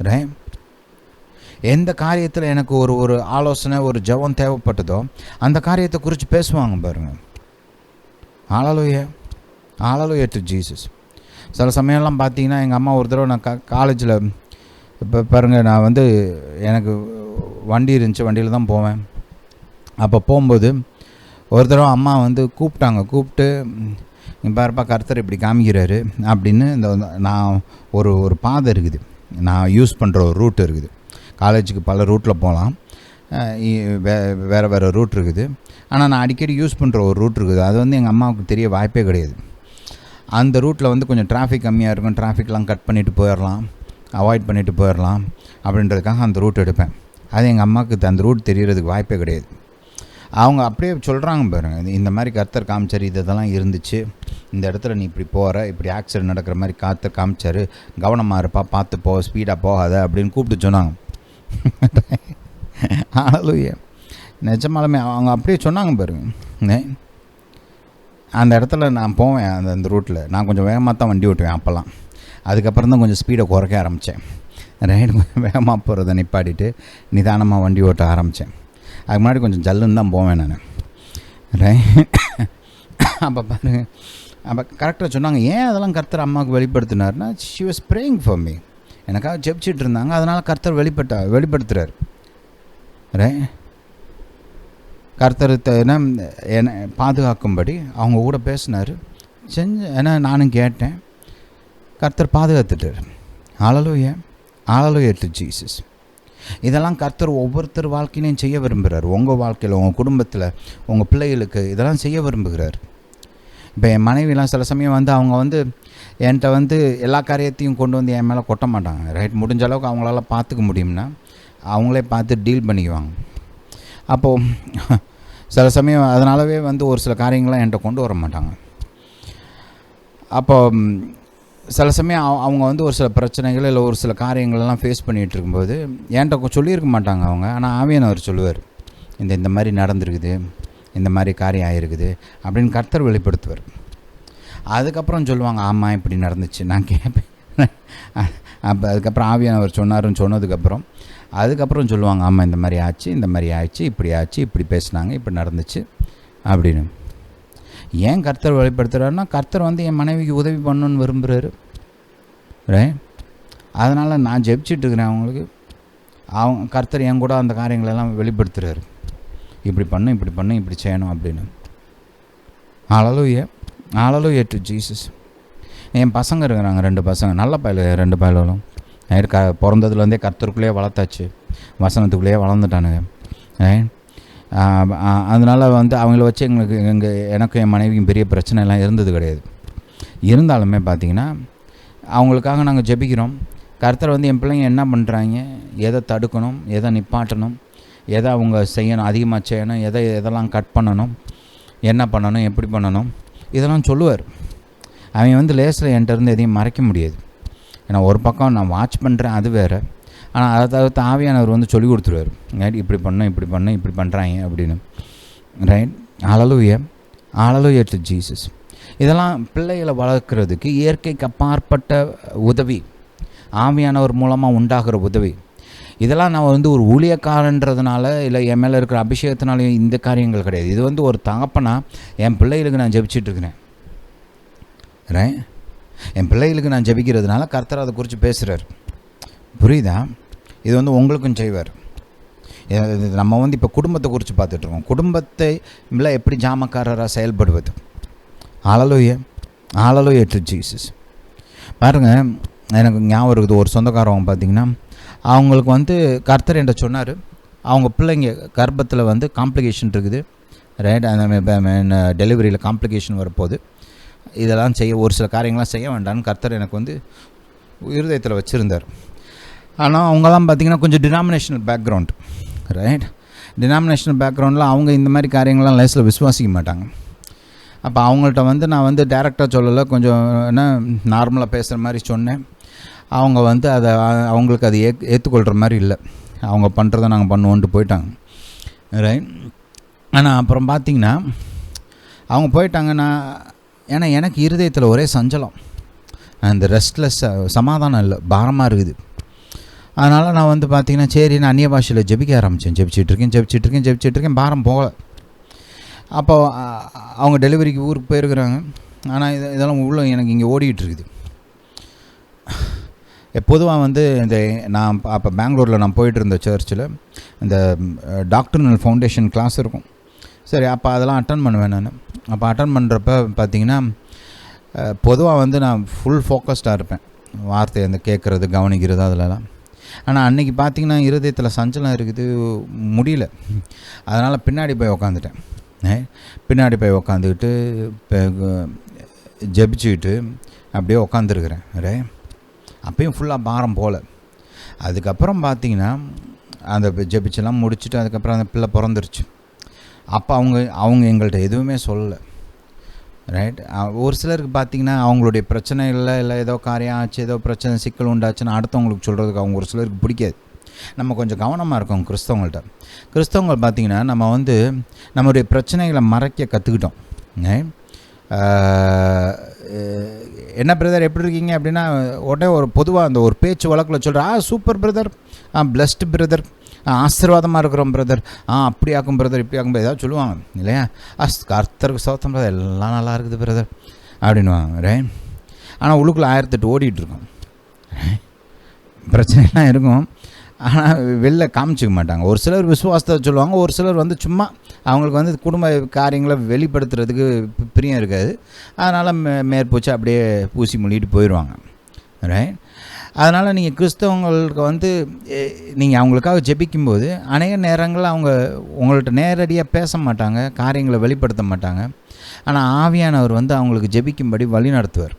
ரைட், எந்த காரியத்தில் எனக்கு ஒரு ஆலோசனை, ஒரு ஜெபம் தேவைப்பட்டதோ அந்த காரியத்தை குறித்து பேசுவாங்க. பாருங்கள், ஹல்லேலூயா, ஹல்லேலூயா டு ஜீசஸ். சில சமயம்லாம் பார்த்தீங்கன்னா எங்கள் அம்மா ஒரு தடவை நான் காலேஜில் இப்போ பாருங்கள், நான் வந்து எனக்கு வண்டி இருந்துச்சு, வண்டியில் தான் போவேன். அப்போ போகும்போது ஒரு தடவை அம்மா வந்து கூப்பிட்டு பாருப்பா கர்த்தர் இப்படி காமிக்கிறாரு அப்படின்னு. இந்த நான் ஒரு பாதை இருக்குது, நான் யூஸ் பண்ணுற ஒரு ரூட் இருக்குது. காலேஜுக்கு பல ரூட்டில் போகலாம், வேறு ரூட் இருக்குது. ஆனால் நான் அடிக்கடி யூஸ் பண்ணுற ஒரு ரூட் இருக்குது. அது வந்து எங்கள் அம்மாவுக்கு தெரிய வாய்ப்பே கிடையாது. அந்த ரூட்டில் வந்து கொஞ்சம் டிராஃபிக் கம்மியாக இருக்கும், டிராஃபிக்லாம் கட் பண்ணிவிட்டு போயிடலாம், அவாய்ட் பண்ணிவிட்டு போயிடலாம் அப்படின்றதுக்காக அந்த ரூட் எடுப்பேன். அது எங்கள் அம்மாவுக்கு அந்த ரூட் தெரியறதுக்கு வாய்ப்பே கிடையாது. அவங்க அப்படியே சொல்கிறாங்க பாருங்கள், இந்த மாதிரி கர்த்தர் காமிச்சார், இதெல்லாம் இருந்துச்சு, இந்த இடத்துல நீ இப்படி போகிற, இப்படி ஆக்சிடென்ட் நடக்கிற மாதிரி கர்த்தர் காமிச்சார், கவனமாக இருப்பா, பார்த்து போ, ஸ்பீடாக போகாத அப்படின்னு கூப்பிட்டு சொன்னாங்க. ஹல்லேலூயா. நிஜமாலுமே அவங்க அப்படியே சொன்னாங்க பாருங்க. அந்த இடத்துல நான் போவேன், அந்த ரூட்டில் நான் கொஞ்சம் வேகமாக தான் வண்டி ஓட்டுவேன் அப்போல்லாம். அதுக்கப்புறம் தான் கொஞ்சம் ஸ்பீடை குறைக்க ஆரம்பித்தேன். ரைடு வேகமாக போகிறத நிப்பாட்டிட்டு நிதானமாக வண்டி ஓட்ட ஆரம்பித்தேன். அதுக்கு முன்னாடி கொஞ்சம் ஜல்லுன்னு தான் போவேன் நான். அப்போ பாருங்க, அப்போ கரெக்டாக சொன்னாங்க. ஏன் அதெல்லாம் கர்த்தர் அம்மாவுக்கு வெளிப்படுத்தினார்னா, she was praying for me, எனக்காக ஜெபிச்சிட்டு இருந்தாங்க. அதனால் கர்த்தர் வெளிப்படுத்துகிறார். கர்த்தர் என்னை பாதுகாக்கும்படி அவங்க கூட பேசினார், ஏன்னா நானும் கேட்டேன், கர்த்தர் பாதுகாத்துட்டார். ஹல்லேலூயா, ஹல்லேலூயா டு ஜீசஸ். இதெல்லாம் கர்த்தர் ஒவ்வொருத்தர் வாழ்க்கையிலையும் செய்ய விரும்புகிறார். உங்கள் வாழ்க்கையில், உங்கள் குடும்பத்தில், உங்கள் பிள்ளைகளுக்கு இதெல்லாம் செய்ய விரும்புகிறார். இப்போ என் மனைவிலாம் சில சமயம் வந்து அவங்க வந்து என்கிட்ட வந்து எல்லா காரியத்தையும் கொண்டு வந்து என் மேலே கொட்ட மாட்டாங்க. ரைட், முடிஞ்ச அளவுக்கு அவங்களால பார்த்துக்க முடியும்னா அவங்களே பார்த்து டீல் பண்ணிக்குவாங்க. அப்போது சில சமயம் அதனாலவே வந்து ஒரு சில காரியங்கள்லாம் என்கிட்ட கொண்டு வர மாட்டாங்க. அப்போ சில சமயம் அவங்க வந்து ஒரு சில பிரச்சனைகள் இல்லை ஒரு சில காரியங்களெல்லாம் ஃபேஸ் பண்ணிகிட்டு இருக்கும்போது என்கிட்ட சொல்லியிருக்க மாட்டாங்க அவங்க. ஆனால் ஆவியானவர் சொல்லுவார், இந்த மாதிரி நடந்துருக்குது, இந்த மாதிரி காரியம் ஆகிருக்குது அப்படின்னு கர்த்தர் வெளிப்படுத்துவார். அதுக்கப்புறம் சொல்லுவாங்க, ஆமாம் இப்படி நடந்துச்சு. நான் கேட்பேன். அப்போ அதுக்கப்புறம் ஆவியானவர் சொன்னாருன்னு சொன்னதுக்கப்புறம் அதுக்கப்புறம் சொல்லுவாங்க, ஆமாம் இந்த மாதிரி ஆச்சு, இந்த மாதிரி ஆச்சு, இப்படி பேசுனாங்க, இப்படி நடந்துச்சு அப்படின்னு. ஏன் கர்த்தர் வெளிப்படுத்துகிறாருன்னா, கர்த்தர் வந்து என் மனைவிக்கு உதவி பண்ணணுன்னு விரும்புகிறாரு. அதனால் நான் ஜெபிச்சிட்ருக்கிறேன் அவங்களுக்கு. கர்த்தர் என் கூட அந்த காரியங்களெல்லாம் வெளிப்படுத்துகிறாரு. இப்படி பண்ணு இப்படி செய்யணும் அப்படின்னு. ஹல்லேலூயா டு ஜீசஸ். என் பசங்க இருக்கிறாங்க, 2 பசங்க, நல்ல பயலு 2 பயலும். பிறந்ததுலேருந்தே கர்த்தருக்குள்ளேயே வளர்த்தாச்சு, வசனத்துக்குள்ளேயே வளர்ந்துட்டானுங்க. அதனால் வந்து அவங்கள வச்சு எனக்கும் என் மனைவிக்கும் பெரிய பிரச்சனை எல்லாம் இருந்தது கிடையாது. இருந்தாலுமே பார்த்திங்கன்னா அவங்களுக்காக நாங்கள் ஜெபிக்கிறோம். கர்த்தர் வந்து என் பிள்ளைங்க என்ன பண்ணுறாங்க, எதை தடுக்கணும், எதை நிப்பாட்டணும், எதை அவங்க செய்யணும், அதிகமாக செய்யணும், எதெல்லாம் கட் பண்ணணும், என்ன பண்ணணும், எப்படி பண்ணணும், இதெல்லாம் சொல்லுவார். அவன் வந்து லேசில் என்கிட்ட எதையும் மறைக்க முடியாது. ஏன்னா ஒரு பக்கம் நான் வாட்ச் பண்ணுறேன், அது வேறு. ஆனால் அதை தவிர்த்து ஆவியானவர் வந்து சொல்லி கொடுத்துருவார், இப்படி பண்ணுறாங்க அப்படின்னு. ரைட். Hallelujah to Jesus. இதெல்லாம் பிள்ளைகளை வளர்க்குறதுக்கு இயற்கைக்கு அப்பாற்பட்ட உதவி, ஆவியானவர் மூலமாக உண்டாகிற உதவி. இதெல்லாம் நான் வந்து ஒரு ஊழியக்காரன்றதுனால இல்லை என் மேலே இருக்கிற அபிஷேகத்தினாலையும் இந்த காரியங்கள் கிடையாது. இது வந்து ஒரு தகப்பனா என் பிள்ளைகளுக்கு நான் ஜெபிச்சிட்ருக்கிறேன். ரைட். என் பிள்ளைகளுக்கு நான் ஜெபிக்கிறதுனால கர்த்தர் அதை குறித்து பேசுகிறார். புரியுதா? இது வந்து உங்களுக்கும் செய்வார். நம்ம வந்து இப்போ குடும்பத்தை குறித்து பார்த்துட்ருக்கோம். குடும்பத்தை எப்படி ஜாமக்காரராக செயல்படுவது. ஹல்லேலூயா டு ஜீசஸ். பாருங்கள், எனக்கு ஞாபகம் இருக்குது, ஒரு சொந்தக்காரவங்க பார்த்திங்கன்னா அவங்களுக்கு வந்து கர்த்தர் என்கிட்ட சொன்னார், அவங்க பிள்ளைங்க கர்ப்பத்தில் வந்து காம்ப்ளிகேஷன் இருக்குது. ரைட். அந்த டெலிவரியில் காம்ப்ளிகேஷன் வரப்போகுது, இதெல்லாம் ஒரு சில காரியங்கள்லாம் செய்ய வேண்டாம்னு கர்த்தர் எனக்கு வந்து இருதயத்தில் வச்சுருந்தார். ஆனால் அவங்கெல்லாம் பார்த்திங்கன்னா கொஞ்சம் டினாமினேஷனல் பேக்ரவுண்ட். ரைட். டினாமினேஷனல் பேக்ரவுண்டில் அவங்க இந்த மாதிரி காரியங்கள்லாம் லைஃப்பில் விசுவாசிக்க மாட்டாங்க. அப்போ அவங்கள்ட்ட வந்து நான் வந்து டேரெக்டாக சொல்லலை, கொஞ்சம் என்ன நார்மலாக பேசுகிற மாதிரி சொன்னேன். அவங்க வந்து அதை அவங்களுக்கு அது ஏற்றுக்கொள்கிற மாதிரி இல்லை. அவங்க பண்ணுறதை நாங்கள் பண்ணுவோன்ட்டு போயிட்டாங்க. ரைட். ஆனால் அப்புறம் பார்த்திங்கன்னா அவங்க போயிட்டாங்கன்னா, ஏன்னா எனக்கு இருதயத்தில் ஒரே சஞ்சலம், அந்த ரெஸ்ட்லெஸ், சமாதானம் இல்லை, பாரமாக இருக்குது. அதனால் நான் வந்து பார்த்திங்கன்னா சரி நான் அந்நிய பாஷையில் ஜெபிக்க ஆரம்பித்தேன். ஜெபிச்சிட்ருக்கேன், பாரம் போகலை. அப்போ அவங்க டெலிவரிக்கு ஊருக்கு போயிருக்கிறாங்க. ஆனால் இதெல்லாம் உள்ள எனக்கு இங்கே ஓடிக்கிட்டு இருக்குது. பொதுவாக வந்து நான் அப்போ பெங்களூரில் நான் போயிட்டு இருந்த சர்ச்சில் இந்த டாக்டர்னல் ஃபவுண்டேஷன் கிளாஸ் இருக்கும். சரி, அப்போ அதெல்லாம் அட்டன் பண்ணுவேன் நான். அப்போ அட்டன் பண்ணுறப்ப பார்த்திங்கன்னா பொதுவாக வந்து நான் ஃபுல் ஃபோக்கஸ்டாக இருப்பேன், வார்த்தை அந்த கேட்குறது கவனிக்கிறது அதிலலாம். ஆனால் அன்றைக்கி பார்த்திங்கன்னா இருதயத்தில் சஞ்சலம் இருக்குது, முடியல. அதனால் பின்னாடி போய் உக்காந்துட்டேன். உக்காந்துக்கிட்டு ஜெபிச்சுக்கிட்டு அப்படியே உக்காந்துருக்குறேன். அப்பயும் ஃபுல்லாக பாரம் போகல. அதுக்கப்புறம் பார்த்திங்கன்னா அந்த ஜெபிச்செல்லாம் முடிச்சுட்டு அதுக்கப்புறம் அந்த பிள்ளை பிறந்துருச்சு. அப்போ அவங்க எங்கள்கிட்ட எதுவுமே சொல்லலை. ரைட். ஒரு சிலருக்கு பார்த்திங்கன்னா அவங்களுடைய பிரச்சனைகளில் இல்லை ஏதோ காரியம் ஆச்சு, ஏதோ பிரச்சனை சிக்கல் உண்டாச்சுன்னு அடுத்தவங்களுக்கு சொல்கிறதுக்கு அவங்க ஒரு சிலருக்கு பிடிக்காது. நம்ம கொஞ்சம் கவனமாக இருக்கோம் கிறிஸ்தவங்க பார்த்திங்கன்னா நம்ம வந்து நம்மளுடைய பிரச்சனைகளை மறைக்க கற்றுக்கிட்டோம். என்ன பிரதர் எப்படி இருக்கீங்க அப்படின்னா உடனே ஒரு பொதுவாக அந்த ஒரு பேச்சு வழக்கில் சொல்கிறேன், சூப்பர் பிரதர், பிளஸ்டு பிரதர், ஆசீர்வாதமாக இருக்கிறோம் பிரதர், அப்படி ஆக்கும் பிரதர், இப்படி ஆக்கும் ஏதாவது சொல்லுவாங்க இல்லையா. கர்த்தருக்கு சோத்தம் பிரதர், எல்லாம் நல்லா இருக்குது பிரதர் அப்படின்வாங்க. ரைட். ஆனால் உள்ளுக்குள்ளே 1008 ஓடிட்டுருக்கோம், பிரச்சனைலாம் இருக்கும். ஆனால் வெளில காமிச்சிக்க மாட்டாங்க. ஒரு சிலர் விசுவாசத்தை சொல்லுவாங்க, ஒரு சிலர் வந்து சும்மா அவங்களுக்கு வந்து குடும்ப காரியங்களை வெளிப்படுத்துறதுக்கு பிரியம் இருக்காது. அதனால் மேற்பூச்சி அப்படியே பூசி மொழிட்டு போயிடுவாங்க. ரைட். அதனால் நீங்கள் கிறிஸ்தவங்களுக்கு வந்து நீங்கள் அவங்களுக்காக ஜெபிக்கும்போது அநேக நேரங்களில் அவங்க உங்கள்கிட்ட நேரடியாக பேச மாட்டாங்க, காரியங்களை வெளிப்படுத்த மாட்டாங்க. ஆனால் ஆவியானவர் வந்து அவங்களுக்கு ஜெபிக்கும்படி வழி நடத்துவார்.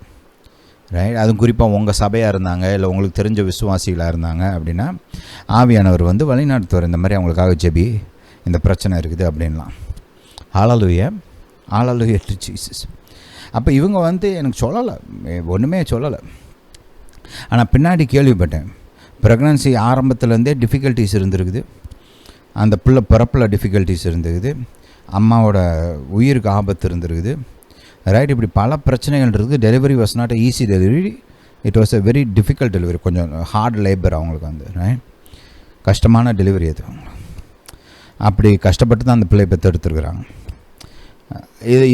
ரைட். அதுவும் குறிப்பாக உங்கள் சபையாக இருந்தாங்க இல்லை உங்களுக்கு தெரிஞ்ச விசுவாசிகளாக இருந்தாங்க அப்படின்னா ஆவியானவர் வந்து வழி நடத்துவார். இந்த மாதிரி அவங்களுக்காக ஜெபி, இந்த பிரச்சனை இருக்குது அப்படின்லாம். ஹல்லேலூயா டு ஜீசஸ். அப்போ இவங்க வந்து எனக்கு சொல்லலை, ஒன்றுமே சொல்லலை. ஆனால் பின்னாடி கேள்விப்பட்டேன், ப்ரெக்னன்சி ஆரம்பத்துலேருந்தே டிஃபிகல்ட்டிஸ் இருந்திருக்குது, அந்த பிள்ளை பிறப்பில் டிஃபிகல்ட்டிஸ் இருந்திருக்குது, அம்மாவோட உயிருக்கு ஆபத்து இருந்திருக்குது, ரைட். இப்படி பல பிரச்சனைகள் இருக்குது. Delivery was not easy delivery, it was a very difficult delivery, கொஞ்சம் ஹார்ட் லேபர் அவங்களுக்கு வந்து, ரைட். கஷ்டமான டெலிவரி அது. அப்படி கஷ்டப்பட்டு தான் அந்த பிள்ளையை பெற்றெடுத்துருக்குறாங்க.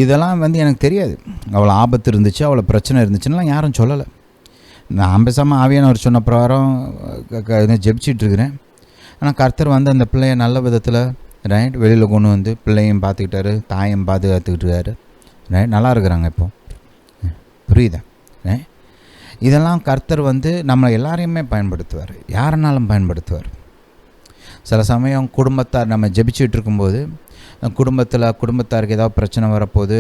இதெல்லாம் வந்து எனக்கு தெரியாது. அவ்வளோ ஆபத்து இருந்துச்சு, அவ்வளோ பிரச்சனை இருந்துச்சுன்னா யாரும் சொல்லலை. நான் பேசாமல் ஆவியானவர் சொன்ன பிரகாரம் ஜெபிச்சிட்ருக்கிறேன். ஆனால் கர்த்தர் வந்து அந்த பிள்ளையை நல்ல விதத்தில், ரைட், வெளியில் கொண்டு வந்து பிள்ளையும் பார்த்துக்கிட்டாரு, தாயும் பாதுகாத்துக்கிட்டாரு, ரைட். நல்லா இருக்கிறாங்க இப்போ, புரியுதா? ரைட். இதெல்லாம் கர்த்தர் வந்து நம்மளை எல்லாரையுமே பயன்படுத்துவார், யாருனாலும் பயன்படுத்துவார். சில சமயம் குடும்பத்தார் நம்ம ஜெபிச்சுட்டு இருக்கும்போது குடும்பத்தாருக்கு ஏதாவது பிரச்சனை வரப்போகுது,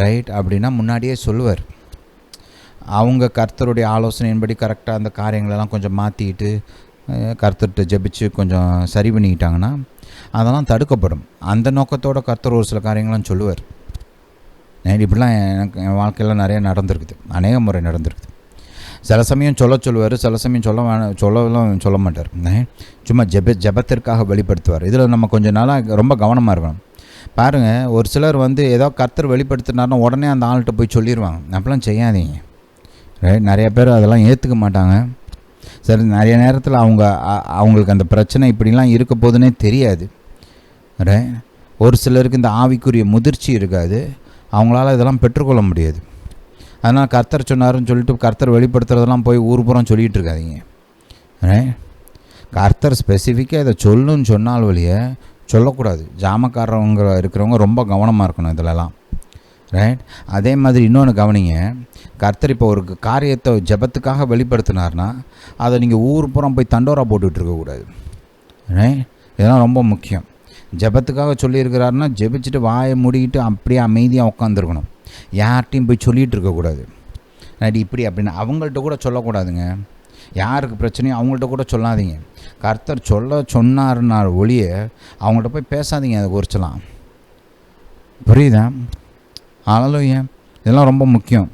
ரைட், அப்படின்னா முன்னாடியே சொல்லுவார். அவங்க கர்த்தருடைய ஆலோசனையின்படி கரெக்டாக அந்த காரியங்களெல்லாம் கொஞ்சம் மாற்றிக்கிட்டு கர்த்தர்கிட்ட ஜெபிச்சு கொஞ்சம் சரி பண்ணிக்கிட்டாங்கன்னா அதெல்லாம் தடுக்கப்படும். அந்த நோக்கத்தோட கர்த்தர் ஒரு சில காரியங்கள்லாம் சொல்லுவார். இப்படிலாம் எனக்கு என் வாழ்க்கையில் நிறைய நடந்திருக்குது, அநேக முறை நடந்திருக்குது. சில சமயம் சொல்லுவார், சில சமயம் சொல்ல மாட்டார். சும்மா ஜெபத்திற்காக வெளிப்படுத்துவார். இதில் நம்ம கொஞ்சம் நாளாக ரொம்ப கவனமாக இருக்கணும். பாருங்கள், ஒரு சிலர் வந்து ஏதோ கர்த்தர் வெளிப்படுத்தினார்னா உடனே அந்த ஆள்கிட்ட போய் சொல்லிடுவாங்க. அப்படிலாம் செய்யாதீங்க, ரைட். நிறைய பேர் அதெல்லாம் ஏற்றுக்க மாட்டாங்க. சரி, நிறைய நேரத்தில் அவங்களுக்கு அந்த பிரச்சனை இப்படிலாம் இருக்க போதுன்னே தெரியாது, ரைட். ஒரு சிலருக்கு இந்த ஆவிக்குரிய முதிர்ச்சி இருக்காது, அவங்களால இதெல்லாம் பெற்றுக்கொள்ள முடியாது. அதனால் கர்த்தர் சொன்னாருன்னு சொல்லிட்டு கர்த்தர் வெளிப்படுத்துறதெல்லாம் போய் ஊர்புறம் சொல்லிகிட்டு இருக்காதீங்க, ரைட். கர்த்தர் ஸ்பெசிஃபிக்காக இதை சொல்லுன்னு சொன்னால் வழியே சொல்லக்கூடாது. ஜாமக்காரவங்க இருக்கிறவங்க ரொம்ப கவனமாக இருக்கணும் இதிலலாம், ரைட். அதே மாதிரி இன்னொன்று கவனிங்க, கர்த்தர் இப்போ ஒரு காரியத்தை ஜெபத்துக்காக வெளிப்படுத்தினார்னா அதை நீங்கள் ஊர்புறம் போய் தண்டோரா போட்டுக்கிட்டு இருக்கக்கூடாது, ரைட். இதெல்லாம் ரொம்ப முக்கியம். ஜெபத்துக்காக சொல்லியிருக்கிறாருன்னா ஜெபிச்சுட்டு வாயை மூடிக்கிட்டு அப்படியே அமைதியாக உட்காந்துருக்கணும். யார்கிட்டையும் போய் சொல்லிகிட்டு இருக்கக்கூடாது, ரைட். இப்படி அப்படின்னு அவங்கள்ட்ட கூட சொல்லக்கூடாதுங்க. யாருக்கு பிரச்சனையோ அவங்கள்ட்ட கூட சொல்லாதீங்க. கர்த்தர் சொன்னார்னா ஒழிய அவங்கள்ட்ட போய் பேசாதீங்க, அதை குறிச்சலாம், புரியுதா? ஹல்லேலூயா. இதெல்லாம் ரொம்ப முக்கியம்.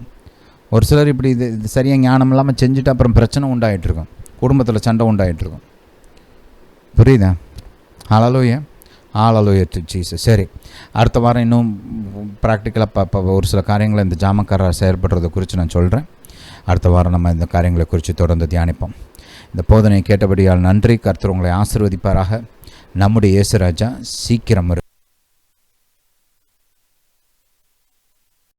ஒரு சிலர் இப்படி இது சரியாக ஞானம் இல்லாமல் செஞ்சுட்டு அப்புறம் பிரச்சனை உண்டாகிட்ருக்கும், குடும்பத்தில் சண்டை உண்டாகிட்ருக்கும், புரியுதா? Hallelujah, hallelujah to Jesus. சரி, அடுத்த வாரம் இன்னும் ப்ராக்டிக்கலாக ஒரு சில காரியங்களை இந்த ஜாமக்காரர் செயல்படுறதை குறித்து நான் சொல்கிறேன். அடுத்த வாரம் நம்ம இந்த காரியங்களை குறித்து தொடர்ந்து தியானிப்போம். இந்த போதனையை கேட்டபடியால் நன்றி. கர்த்தர் உங்களை ஆசீர்வதிப்பாராக. நம்முடைய இயேசு ராஜா சீக்கிரம்